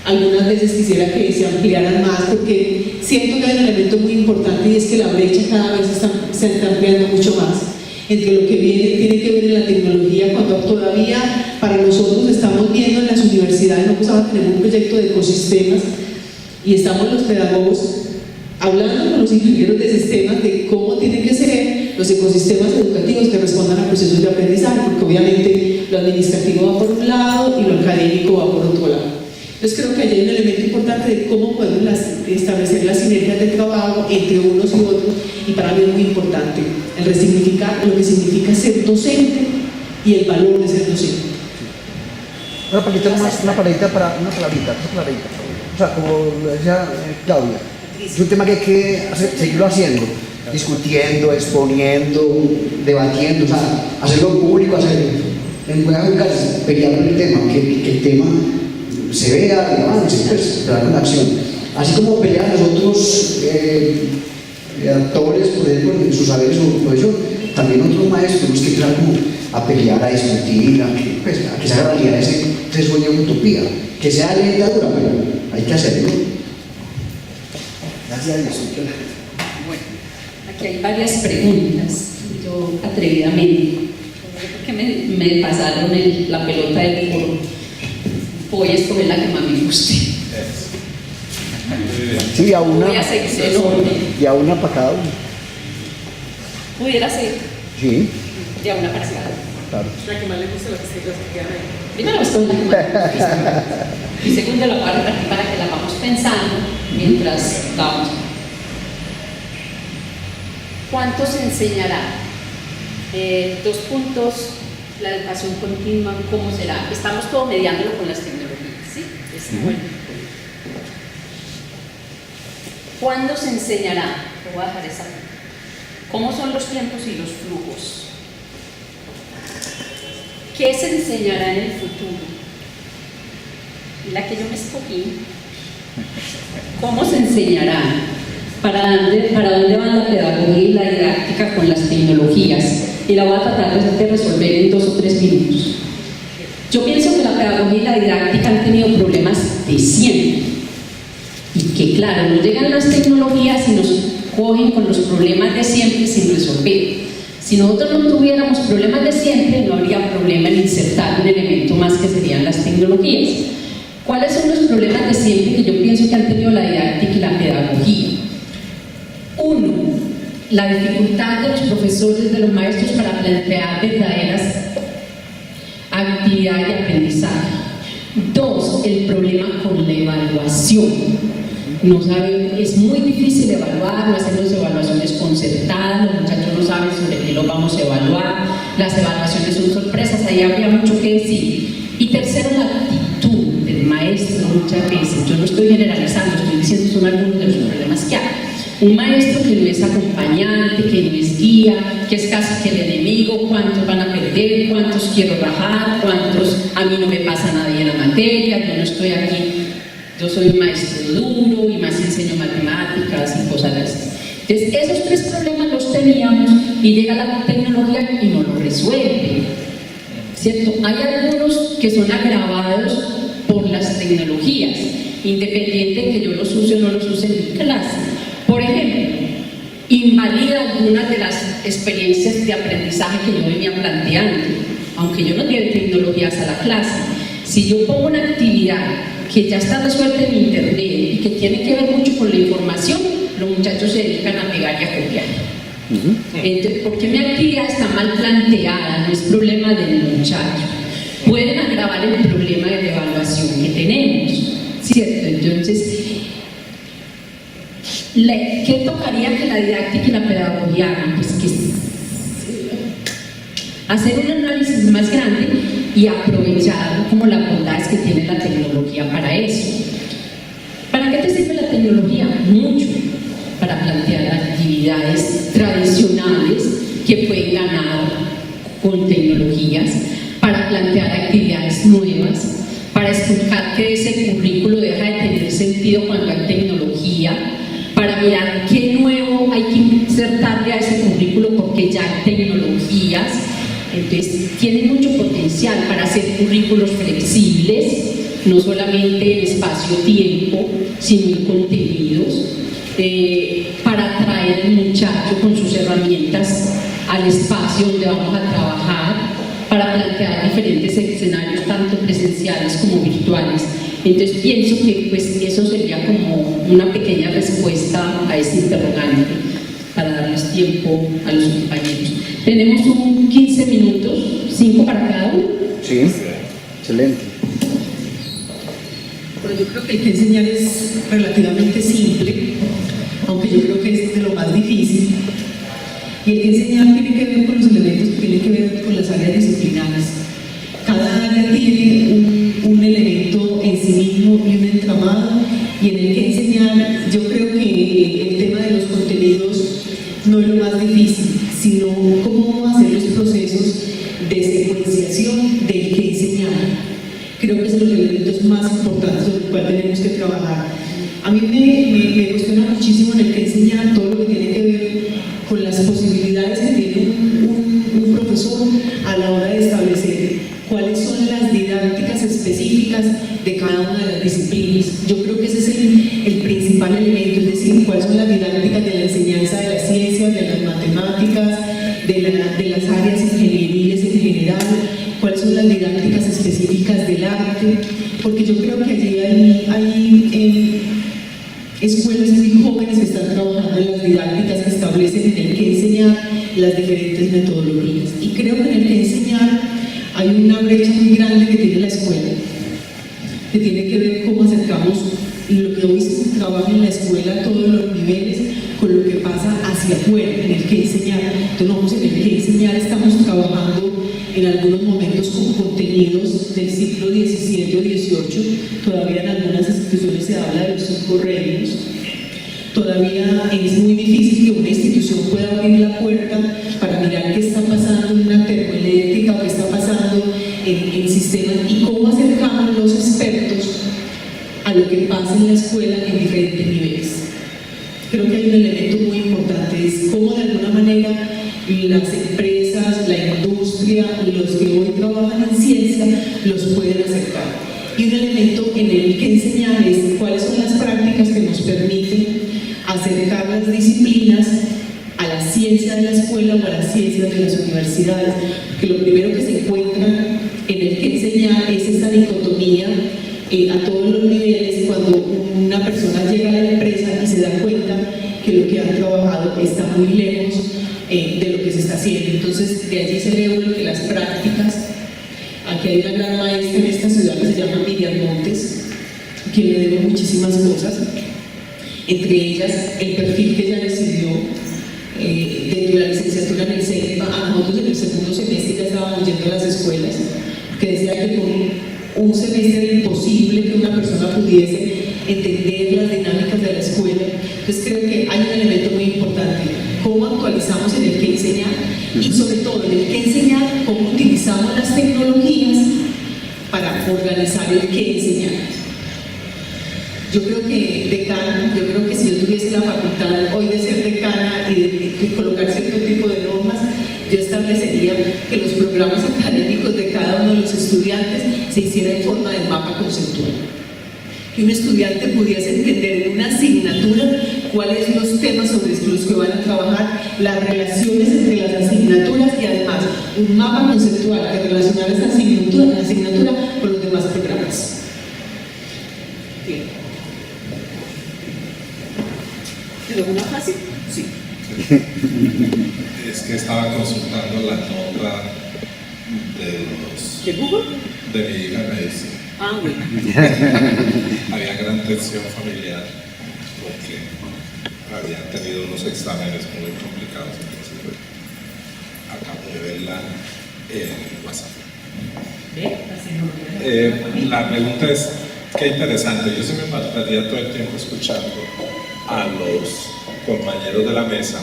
Algunas veces quisiera que se ampliaran más, porque siento que hay un elemento muy importante y es que la brecha cada vez se está ampliando mucho más entre lo que tiene que ver en la tecnología, cuando todavía para nosotros estamos viendo en las universidades, no vamos a tener un proyecto de ecosistemas y estamos los pedagogos hablando con los ingenieros de sistemas de cómo tienen que ser los ecosistemas educativos que respondan a procesos de aprendizaje, porque obviamente lo administrativo va por un lado y lo académico va por otro lado. Entonces creo que hay un elemento importante de cómo podemos establecer las sinergias de trabajo entre unos y otros, y para mí es muy importante el resignificar lo que significa ser docente y el valor de ser docente. Una palabrita. O sea, como lo decía Claudia, es un tema que hay que seguirlo haciendo, discutiendo, exponiendo, debatiendo, o sea, hacerlo público, en buenas lugares, pelear por el tema, que el tema se vea y avance, pues, se da con acción. Así como pelean los otros actores, por ejemplo, en sus saberes o profesión, también otros maestros tenemos que entrar como a pelear, a discutir, a que se haga realidad ese sueño de utopía, que sea lenta, dura, pero hay que hacerlo. Gracias a Dios. Bueno, aquí hay varias preguntas. Yo atrevidamente, porque me pasaron la pelota del foro, voy a escoger la que más me guste. Sí, a una. Voy a seguir en orden. Y a una para cada uno. Pudiera ser Sí, de una para cada uno. claro. La que más le gusta, la que se queda ahí. Primero estoy y segundo la parte para que la vamos pensando mientras vamos. ¿Cuánto se enseñará? 2 puntos, la educación continua, ¿cómo será? Estamos todo mediándolo con las tecnologías, ¿sí? Bueno. ¿Cuándo se enseñará? Te voy a dejar esa. ¿Cómo son los tiempos y los flujos? ¿Qué se enseñará en el futuro? La que yo me escogí. ¿Cómo se enseñará? ¿Para dónde van la pedagogía y la didáctica con las tecnologías? Y la voy a tratar de resolver en 2 o 3 minutos. Yo pienso que la pedagogía y la didáctica han tenido problemas de siempre. Y que claro, nos llegan las tecnologías y nos cogen con los problemas de siempre sin resolver. Si nosotros no tuviéramos problemas de siempre, no habría problema en insertar un elemento más que serían las tecnologías. ¿Cuáles son los problemas de siempre que yo pienso que han tenido la didáctica y la pedagogía? 1. La dificultad de los profesores, de los maestros para plantear verdaderas actividades de aprendizaje. 2. El problema con la evaluación. No saben, es muy difícil evaluar, no hacemos evaluaciones concertadas, los muchachos no saben sobre qué los vamos a evaluar, las evaluaciones son sorpresas, ahí habría mucho que decir. Y tercero, la actitud del maestro muchas veces. Yo no estoy generalizando, estoy diciendo son algunos de los problemas que hay. Un maestro que no es acompañante, que no es guía, que es casi que el enemigo, cuántos van a perder, cuántos quiero rajar, cuántos a mí no me pasa nadie en la materia, yo no estoy aquí, yo soy un maestro duro y más enseño matemáticas y cosas así. Entonces esos 3 problemas los teníamos y llega la tecnología y no los resuelve, ¿cierto? Hay algunos que son agravados por las tecnologías, independiente de que yo los use o no los use en mi clase. Por ejemplo, invalida algunas de las experiencias de aprendizaje que yo venía planteando, aunque yo no lleve tecnologías a la clase. Si yo pongo una actividad que ya está resuelta en internet y que tiene que ver mucho con la información, los muchachos se dedican a pegar y a copiar. Entonces, ¿por qué mi actividad está mal planteada? No es problema del muchacho. Pueden agravar el problema de evaluación que tenemos, ¿cierto? Entonces, ¿qué tocaría que la didáctica y la pedagogía hagan? Pues que hacer un análisis más grande y aprovechar como las bondades que tiene la tecnología para eso. ¿Para qué te sirve la tecnología? Mucho. Para plantear actividades tradicionales que pueden ganar con tecnologías, para plantear actividades nuevas, para explicar que ese currículo deja de tener sentido cuando hay tecnología, para mirar qué nuevo hay que insertarle a ese currículo porque ya hay tecnologías. Entonces tiene mucho potencial para hacer currículos flexibles, no solamente en espacio-tiempo, sino en contenidos, para atraer al muchacho con sus herramientas al espacio donde vamos a trabajar, para plantear diferentes escenarios, tanto presenciales como virtuales. Entonces pienso que pues, eso sería como una pequeña respuesta a este interrogante, para darles tiempo a los compañeros. Tenemos 15 minutos, 5 para cada uno. Sí, excelente. Bueno, yo creo que el que enseñar es relativamente simple, aunque yo creo que es de lo más difícil. Y el que enseñar tiene que ver con los elementos que tienen que ver con las áreas disciplinares. Cada área tiene un elemento en sí mismo y un entramado, y en el que enseñar, yo creo que el tema de los contenidos no es lo más difícil, sino cómo hacer los procesos de secuenciación del que enseñar. Creo que son los elementos más importantes sobre los cuales tenemos que trabajar. A mí me cuestiona muchísimo en el que enseñar todo lo que tiene que ver con las posibilidades que tiene un profesor a la hora de establecer cuáles son las didácticas específicas de cada una de las disciplinas. Yo creo que ese es el principal elemento, es decir, cuáles son las didácticas de la enseñanza de las ciencias, de las matemáticas, de las áreas ingenieriles en general, cuáles son las didácticas específicas del arte, porque yo creo que allí hay enseñar, las diferentes metodologías. Y creo que en el que enseñar hay una brecha muy grande que tiene la escuela, que tiene que ver cómo acercamos lo que hoy se trabaja en la escuela a todos los niveles con lo que pasa hacia afuera, en el que enseñar. Entonces, en el que enseñar estamos trabajando en algunos momentos con contenidos del siglo XVII o XVIII, todavía en algunas instituciones se habla de los 5 reinos. Todavía es muy difícil que una institución pueda abrir la puerta para mirar qué está pasando en una termoeléctrica o qué está pasando en sistemas y cómo acercamos los expertos a lo que pasa en la escuela en diferentes niveles. Creo que hay un elemento muy importante, es cómo de alguna manera las empresas, la industria, los que hoy trabajan en ciencia, los pueden acercar. Y un elemento en el que enseñar es cuáles son las prácticas que nos permiten acercar las disciplinas a la ciencia de la escuela o a las ciencias de las universidades. Porque lo primero que se encuentra en el que enseñar es esta dicotomía a todos los niveles cuando una persona llega a la empresa y se da cuenta que lo que han trabajado está muy lejos de lo que se está haciendo. Entonces, de allí celebro que las prácticas, aquí hay una gran maestra en esta ciudad que se llama Miriam Montes, que le debo muchísimas cosas, entre ellas el perfil que ella decidió dentro de la licenciatura en el CEPA. A nosotros en el segundo semestre ya estábamos yendo a las escuelas, que decía que con un semestre era imposible que una persona pudiese entender las dinámicas de la escuela. Entonces creo que hay un elemento muy importante, cómo actualizamos en el que enseñar y sobre todo en el que enseñar, cómo utilizamos las tecnologías para organizar el que enseñar. Yo creo que decana, yo creo que si yo tuviese la facultad hoy de ser decana y de colocar cierto tipo de normas, yo establecería que los programas académicos de cada uno de los estudiantes se hiciera en forma de mapa conceptual. Que un estudiante pudiese entender en una asignatura cuáles son los temas sobre los que van a trabajar, las relaciones entre las asignaturas y además un mapa conceptual que relacionara esa asignatura con los demás programas. Bien. ¿Te lo una fácil? Sí. Es que estaba consultando la nota ¿De Google? de mi hija en medicina. Ah, bueno. Había gran tensión familiar porque habían tenido unos exámenes muy complicados, entonces bueno, acabo de verla en WhatsApp. La pregunta es, qué interesante, yo se me mataría todo el tiempo escuchando a los compañeros de la mesa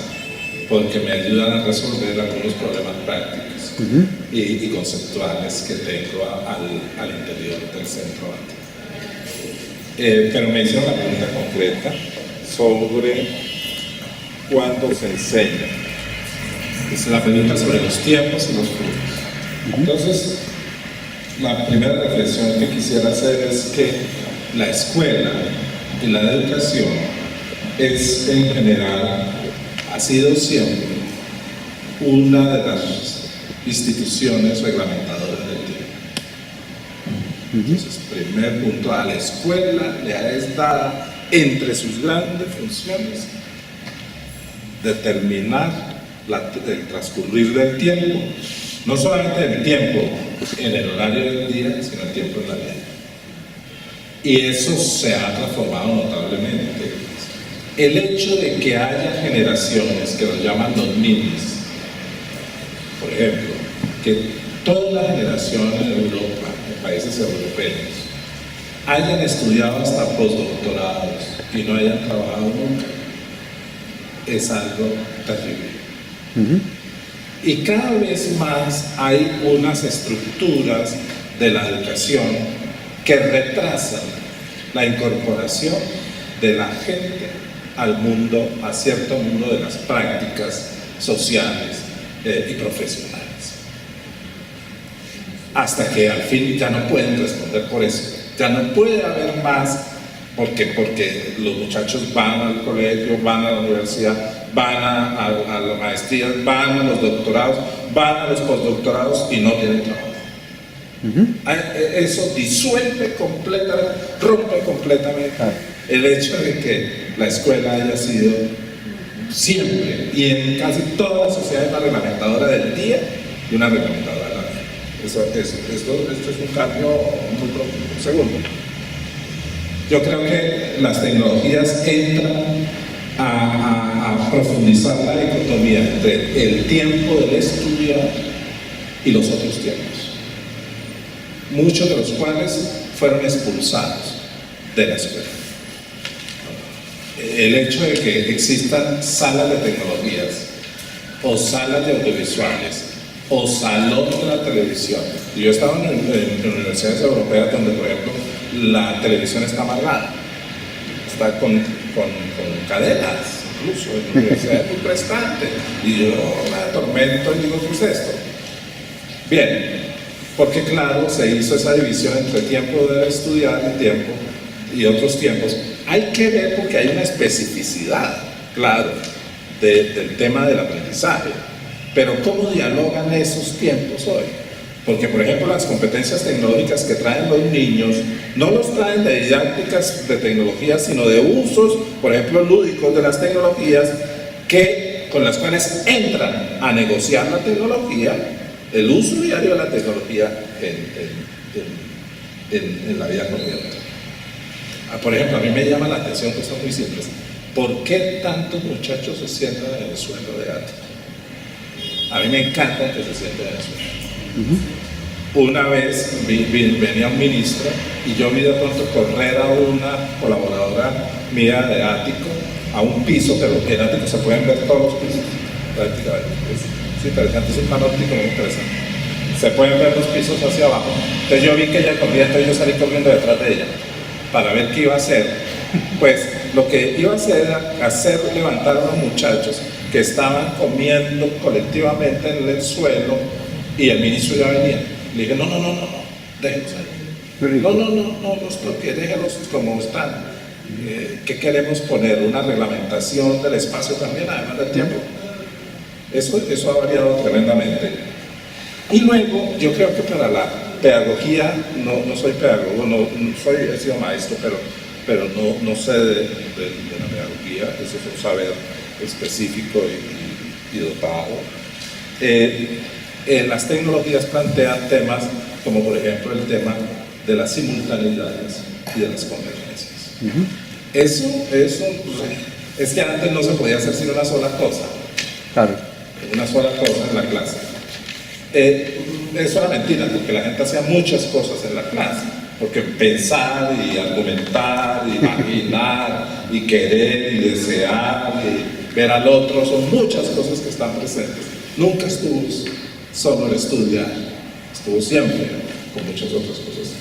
porque me ayudan a resolver algunos problemas prácticos y conceptuales que tengo al interior del centro ATE. Pero me hicieron la pregunta concreta sobre cuándo se enseña. Es la pregunta sobre los tiempos y los flujos. Entonces, la primera reflexión que quisiera hacer es que la escuela y la educación es en general, ha sido siempre una de las instituciones reglamentadoras del tiempo. Entonces, primer punto, a la escuela le es dada entre sus grandes funciones determinar el transcurrir del tiempo, no solamente el tiempo en el horario del día, sino el tiempo en la vida. Y eso se ha transformado notablemente. El hecho de que haya generaciones que nos llaman los niños, por ejemplo, que toda la generación en Europa, en países europeos, hayan estudiado hasta postdoctorados y no hayan trabajado nunca, es algo terrible. Y cada vez más hay unas estructuras de la educación que retrasan la incorporación de la gente al mundo, a cierto mundo de las prácticas sociales y profesionales. Hasta que al fin ya no pueden responder por eso. Ya no puede haber más, porque los muchachos van al colegio, van a la universidad, van a las maestrías, van a los doctorados, van a los postdoctorados y no tienen trabajo. Eso disuelve completamente, rompe completamente el hecho de que la escuela haya sido siempre, y en casi todas las sociedades, una reglamentadora del día y una reglamentadora de la noche. Esto es un cambio muy profundo. Segundo, yo creo que las tecnologías entran a profundizar la dicotomía entre el tiempo del estudiante y los otros tiempos, muchos de los cuales fueron expulsados de la escuela. El hecho de que existan salas de tecnologías o salas de audiovisuales o salón de la televisión. Yo he estado en universidades europeas donde, por ejemplo, la televisión está amarrada, está con cadenas, incluso en universidades muy prestantes, y yo me atormento y digo, ¿qué es esto? Bien, porque claro, se hizo esa división entre tiempo de estudiar y otros tiempos. Hay que ver porque hay una especificidad, claro, del tema del aprendizaje, pero ¿cómo dialogan esos tiempos hoy? Porque, por ejemplo, las competencias tecnológicas que traen los niños no los traen de didácticas de tecnologías, sino de usos, por ejemplo, lúdicos de las tecnologías, con las cuales entran a negociar la tecnología, el uso diario de la tecnología en la vida corriente. Por ejemplo, a mí me llama la atención cosas muy simples. ¿Por qué tantos muchachos se sientan en el suelo de ático? A mí me encanta que se sienten en el suelo. Una vez venía un ministro y yo vi de pronto correr a una colaboradora mía de ático a un piso, pero en ático se pueden ver todos los pisos prácticamente. Es interesante, es un panóptico muy interesante. Se pueden ver los pisos hacia abajo. Entonces yo vi que ella corría, entonces yo salí corriendo detrás de ella para ver qué iba a hacer. Pues lo que iba a hacer era hacer levantar a unos muchachos que estaban comiendo colectivamente en el suelo y el ministro ya venía. Le dije, no, déjenlos ahí. No los toque, déjenlos como están. ¿Qué queremos poner? Una reglamentación del espacio también, además del tiempo. Eso ha variado tremendamente. Y luego, yo creo que para la pedagogía, no soy pedagogo, he sido maestro, pero no sé de la pedagogía, eso es un saber específico y dotado. Las tecnologías plantean temas como, por ejemplo, el tema de las simultaneidades y de las convergencias. Eso es que antes no se podía hacer sino una sola cosa. Claro. Una sola cosa en la clase. Eso era mentira, porque la gente hacía muchas cosas en la clase, porque pensar y argumentar, y imaginar, y querer, y desear, y ver al otro, son muchas cosas que están presentes. Nunca estuvo solo el estudiar, estuvo siempre con muchas otras cosas.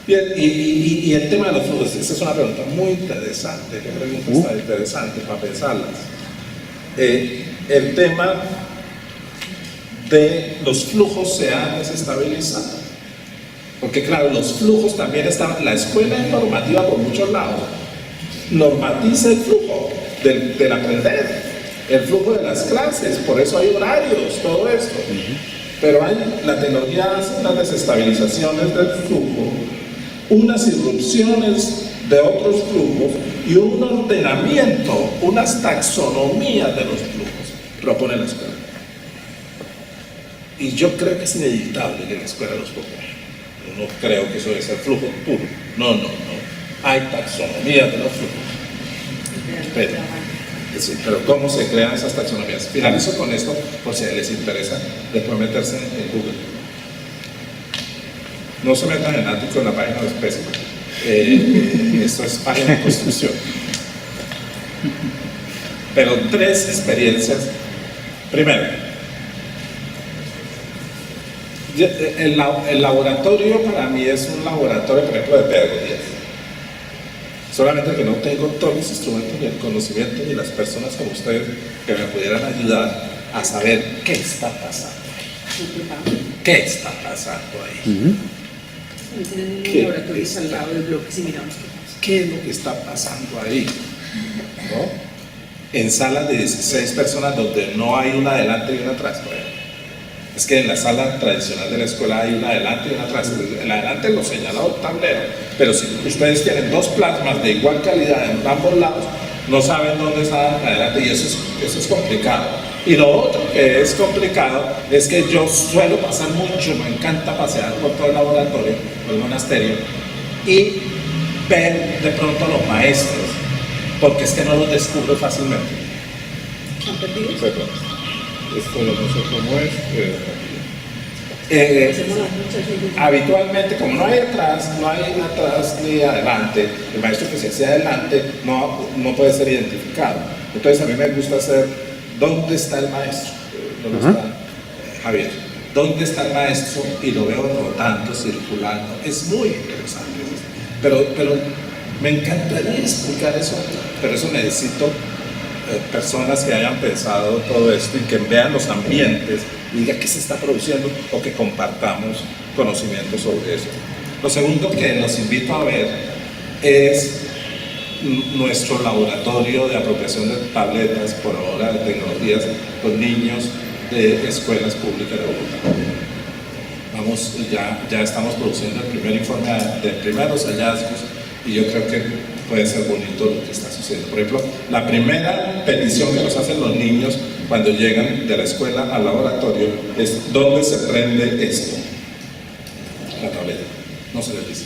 Bien, y el tema de los flujos, esa es una pregunta muy interesante, qué pregunta está interesante para pensarlas. El tema de los flujos se ha desestabilizado, porque claro, los flujos también están, la escuela es normativa por muchos lados, normatiza el flujo del aprender, el flujo de las clases, por eso hay horarios, todo esto, pero la tecnología hace unas desestabilizaciones del flujo, unas irrupciones de otros flujos y un ordenamiento, unas taxonomías de los flujos propone la escuela. Y yo creo que es inevitable que la escuela los proponga. Yo no creo que eso debe ser flujo puro. No. Hay taxonomías de los flujos. Pero ¿cómo se crean esas taxonomías? Finalizo con esto, por si les interesa, después meterse en Google. No se metan en ático en la página de Especie. Esto es página de construcción. Pero 3 experiencias. Primero, el laboratorio para mí es un laboratorio, por ejemplo, de pedagogía. Solamente que no tengo todos los instrumentos ni el conocimiento ni las personas como ustedes que me pudieran ayudar a saber qué está pasando ahí. ¿Qué está pasando ahí? Tienen un laboratorio al lado del bloque si miramos qué es lo que está pasando ahí, ¿no? En salas de 16 personas donde no hay una adelante y una atrás, por ejemplo. Es que en la sala tradicional de la escuela hay una adelante y una atrás. En la adelante lo señalado el tablero, pero si ustedes tienen 2 plasmas de igual calidad en ambos lados, no saben dónde están adelante y eso es complicado. Y lo otro que es complicado es que yo suelo pasar mucho, me encanta pasear por todo el laboratorio, por el monasterio, y ver de pronto a los maestros, porque es que no los descubro fácilmente. ¿Han perdido? Perdón. Esto no sé cómo es. Hacemos las noches ahí. Habitualmente, como no hay atrás ni adelante, el maestro que se hace adelante no puede ser identificado. Entonces a mí me gusta hacer, ¿dónde está el maestro? ¿Dónde está Javier? ¿Dónde está el maestro? Y lo veo rotando, circulando. Es muy interesante. Pero me encantaría explicar eso, pero eso necesito personas que hayan pensado todo esto y que vean los ambientes y digan qué se está produciendo o que compartamos conocimientos sobre eso. Lo segundo que los invito a ver es nuestro laboratorio de apropiación de tabletas, por ahora de tecnologías, con niños de escuelas públicas de Bogotá. Ya estamos produciendo el primer informe de primeros hallazgos y yo creo que puede ser bonito lo que está sucediendo. Por ejemplo, la primera petición que nos hacen los niños cuando llegan de la escuela al laboratorio es ¿dónde se prende esto? La tableta. No se les dice.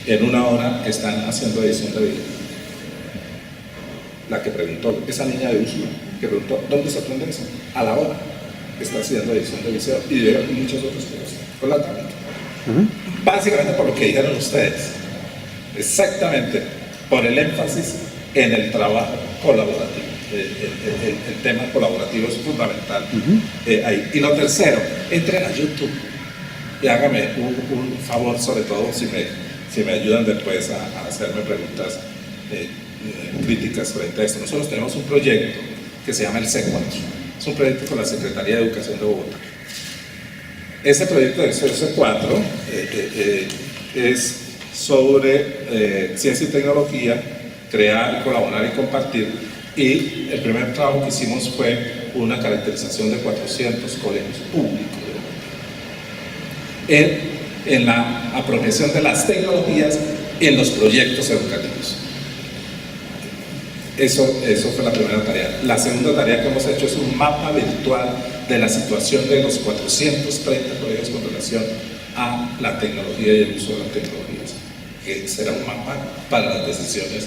En una hora están haciendo edición de video. La que preguntó, esa niña de Úrsula, que preguntó ¿dónde se prende eso? A la hora está haciendo edición de video y muchas otras cosas con la tableta. Básicamente por lo que dijeron ustedes. Exactamente, por el énfasis en el trabajo colaborativo. El tema colaborativo es fundamental ahí. Y lo tercero, entren a YouTube y hágame un favor, sobre todo si me ayudan después a hacerme preguntas críticas frente a esto. Nosotros tenemos un proyecto que se llama el C4. Es un proyecto con la Secretaría de Educación de Bogotá. Ese proyecto del C4 es sobre ciencia y tecnología, crear, colaborar y compartir. Y el primer trabajo que hicimos fue una caracterización de 400 colegios públicos en la apropiación de las tecnologías en los proyectos educativos. Eso fue la primera tarea. La segunda tarea que hemos hecho es un mapa virtual de la situación de los 430 colegios con relación a la tecnología y el uso de las tecnologías, que será un mapa para las decisiones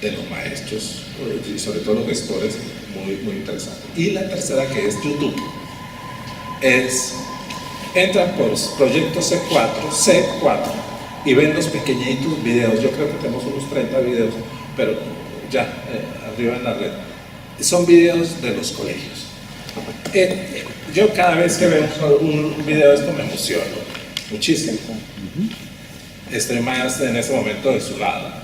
de los maestros y sobre todo los gestores, muy interesante. Y la tercera, que es YouTube, entran por proyecto C4 y ven los pequeñitos videos. Yo creo que tenemos unos 30 videos, pero ya arriba en la red. Son videos de los colegios. Yo cada vez que veo un video de esto me emociono muchísimo. Estoy más en ese momento de su lado.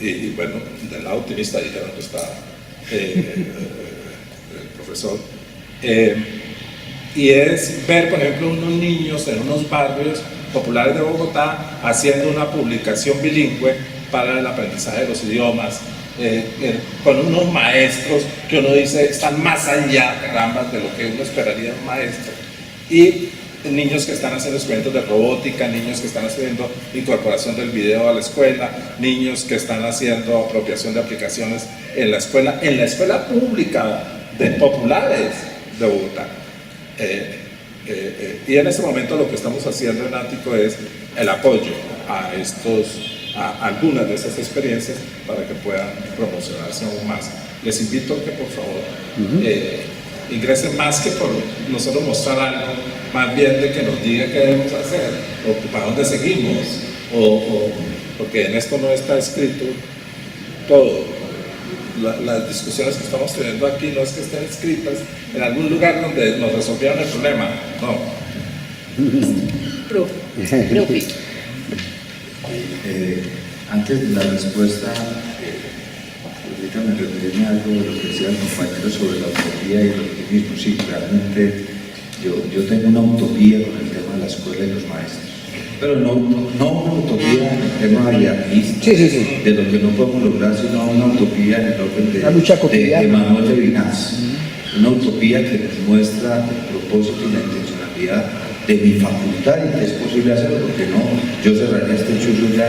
Y bueno, del lado optimista dijeron que está el profesor. Y es ver, por ejemplo, unos niños en unos barrios populares de Bogotá haciendo una publicación bilingüe para el aprendizaje de los idiomas, con unos maestros que uno dice están más allá, caramba, de lo que uno esperaría de un maestro. Y niños que están haciendo experimentos de robótica, niños que están haciendo incorporación del video a la escuela, niños que están haciendo apropiación de aplicaciones en la escuela pública de populares de Bogotá. Y en este momento lo que estamos haciendo en Ático es el apoyo a algunas de esas experiencias para que puedan promocionarse aún más. Les invito a que por favor ingresen más que por nosotros mostrar algo, más bien de que nos diga qué debemos hacer o para dónde seguimos, porque en esto no está escrito todo. Las discusiones que estamos teniendo aquí no es que estén escritas en algún lugar donde nos resolvieron el problema, no. Profe. Antes de la respuesta, permítame referirme a algo de lo que decía el compañero sobre la utopía y el optimismo. Sí, realmente yo tengo una utopía con el tema de la escuela y los maestros, pero no una utopía en el tema idealista, de lo que no podemos lograr, sino una utopía en el orden de Manuel Levinas, una utopía que nos muestra el propósito y la intencionalidad de mi facultad y que es posible hacerlo, porque no, yo cerraría este chuzo ya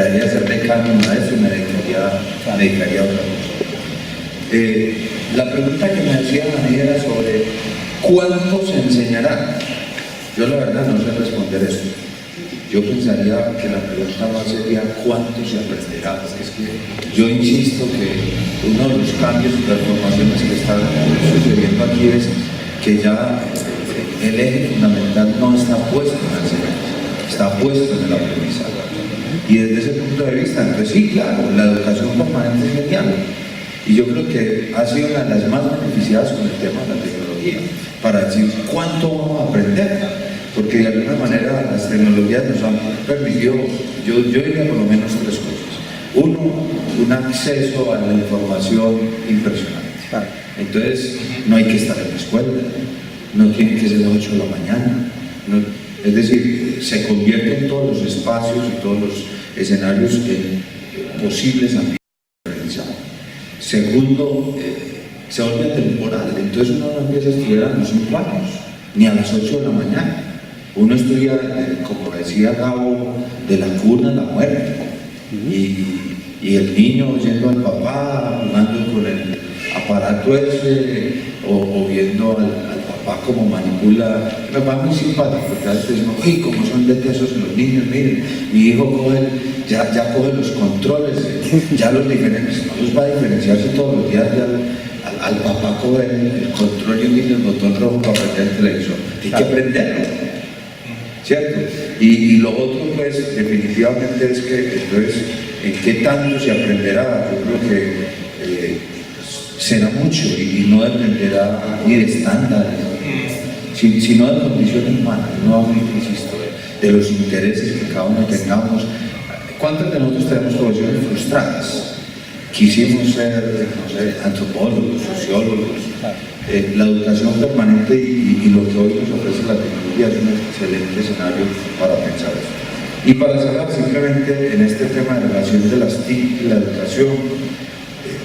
de ser decano, maestro, y me dedicaría dedicaría a otra cosa. La pregunta que me hacía Dani era sobre ¿cuánto se enseñará? Yo la verdad no sé responder eso. Yo pensaría que la pregunta más sería ¿cuánto se aprenderá? Porque es que yo insisto que uno de los cambios y transformaciones que están sucediendo aquí es que ya el eje fundamental no está puesto en la enseñanza, está puesto en el aprendizaje. Y desde ese punto de vista, entonces sí, claro, la educación permanente es genial. Y yo creo que ha sido una de las más beneficiadas con el tema de la tecnología, para decir cuánto vamos a aprender. Porque de alguna manera las tecnologías nos han permitido, yo diría por lo menos tres cosas. Uno, un acceso a la información impresionante. Entonces, no hay que estar en la escuela, no tiene que ser a las 8 de la mañana. Es decir, se convierte en todos los espacios y todos los escenarios en posibles ambientes de aprendizaje. Segundo, se vuelve temporal. Entonces uno no empieza a estudiar a los 5 años, ni a las 8 de la mañana. Uno estudia, como decía Gabo, de la cuna a la muerte. Y el niño yendo al papá, jugando con el aparato ese, o viendo al papá como manipula. Mi papá es muy simpático, porque a veces decimos, uy, como son de tesos los niños, miren, mi hijo coge, ya coge los controles, ya los diferencia, no los va a diferenciarse todos los días, ya al papá coge el control y el botón rojo para prender el televisor. Tiene que aprenderlo. ¿Cierto? Y lo otro, pues, definitivamente es que, entonces, ¿en qué tanto se aprenderá? Yo creo que será mucho y no dependerá ni de estándares, sino de condiciones humanas, nuevamente insisto, de los intereses que cada uno tengamos. ¿Cuántos de nosotros tenemos profesiones frustradas? Quisimos ser, no sé, antropólogos, sociólogos. La educación permanente y lo que hoy nos ofrece la tecnología es un excelente escenario para pensar eso. Y para cerrar simplemente en este tema de relación de las TIC y la educación,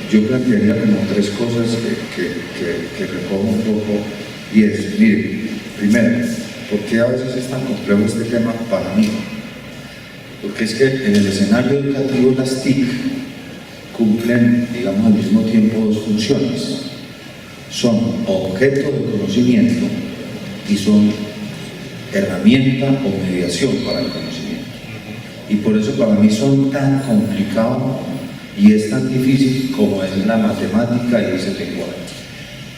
yo plantearía como tres cosas que recojo un poco, y es, miren, primero, ¿por qué a veces es tan complejo este tema para mí? Porque es que en el escenario educativo las TIC cumplen, digamos, al mismo tiempo dos funciones. Son objeto de conocimiento y son herramienta o mediación para el conocimiento. Y por eso para mí son tan complicados y es tan difícil como es la matemática y es el lenguaje.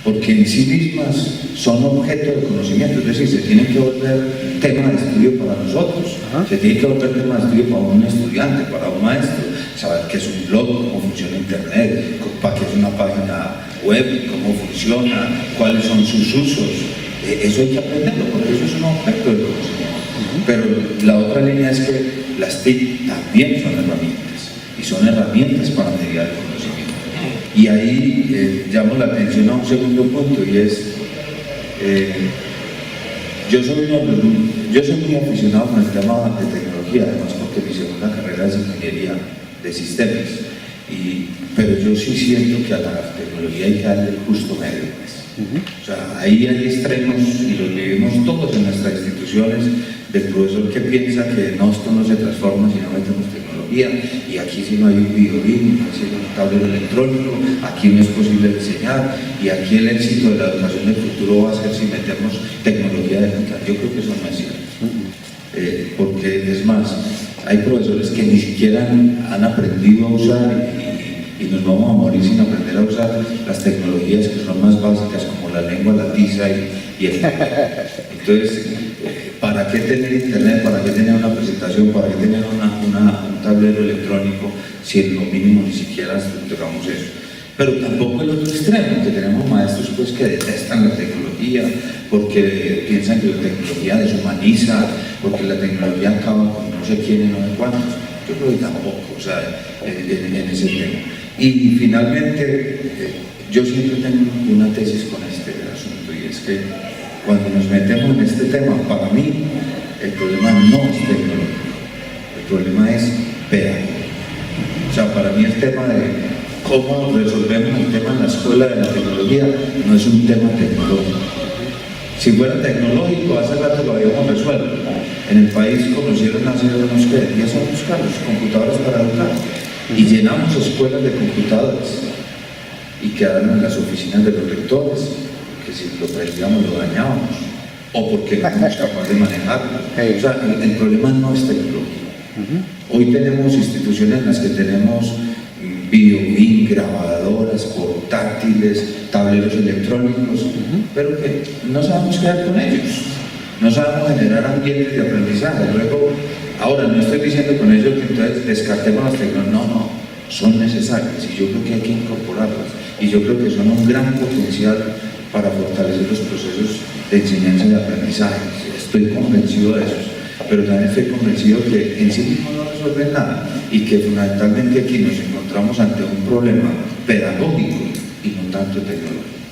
Porque en sí mismas son objeto de conocimiento, es decir, se tienen que volver tema de estudio para nosotros, se tiene que volver tema de estudio para un estudiante, para un maestro, saber qué es un blog, cómo funciona internet, para qué es una página web, cómo funciona, cuáles son sus usos. Eso hay que aprenderlo, porque eso es un objeto de conocimiento. Pero la otra línea es que las TIC también son herramientas, y son herramientas para mediar el conocimiento. Y ahí llamo la atención a un segundo punto, y es, yo soy muy aficionado con el tema de tecnología, además porque mi segunda carrera es ingeniería de sistemas, pero yo sí siento que a la tecnología hay que darle el justo medio. O sea, ahí hay extremos y los vivimos todos en nuestras instituciones, del profesor que piensa que no, esto no se transforma si no metemos tecnología, y aquí si no hay un videolín, aquí no hay un tablero electrónico, aquí no es posible enseñar, y aquí el éxito de la educación del futuro va a ser si metemos tecnología digital. Yo creo que eso no es cierto, porque es más, hay profesores que ni siquiera han aprendido a usar y nos vamos a morir sin aprender a usar las tecnologías que son más básicas, como la lengua, la tiza y el internet. Entonces, ¿para qué tener internet? ¿Para qué tener una presentación? ¿Para qué tener un tablero electrónico si en lo mínimo ni siquiera estructuramos eso? Pero tampoco el otro extremo, que tenemos maestros pues, que detestan la tecnología porque piensan que la tecnología deshumaniza, porque la tecnología acaba con no sé quién y no sé cuántos. Yo creo que tampoco, o sea, en ese tema. Y finalmente, yo siempre tengo una tesis con este asunto, y es que cuando nos metemos en este tema, para mí, el problema no es tecnológico, el problema es pedagógico. O sea, para mí el tema de cómo resolvemos el tema en la escuela de la tecnología no es un tema tecnológico. Si fuera tecnológico, hace rato lo habíamos resuelto. En el país conocieron hace unos 10 años los computadores para educar. y llenamos escuelas de computadores y quedaron en las oficinas de los rectores, que si lo prendíamos lo dañábamos, o porque no éramos capaces de manejarlo. O sea, el problema no es tecnológico. Hoy tenemos instituciones en las que tenemos videobin, grabadoras, portátiles, tableros electrónicos, pero que no sabemos qué hacer con ellos, no sabemos generar ambientes de aprendizaje. Luego, ahora no estoy diciendo con ello que entonces descartemos las tecnologías, no, son necesarias y yo creo que hay que incorporarlas y yo creo que son un gran potencial para fortalecer los procesos de enseñanza y de aprendizaje. Estoy convencido de eso, pero también estoy convencido que en sí mismo no resuelven nada y que fundamentalmente aquí nos encontramos ante un problema pedagógico y no tanto tecnológico.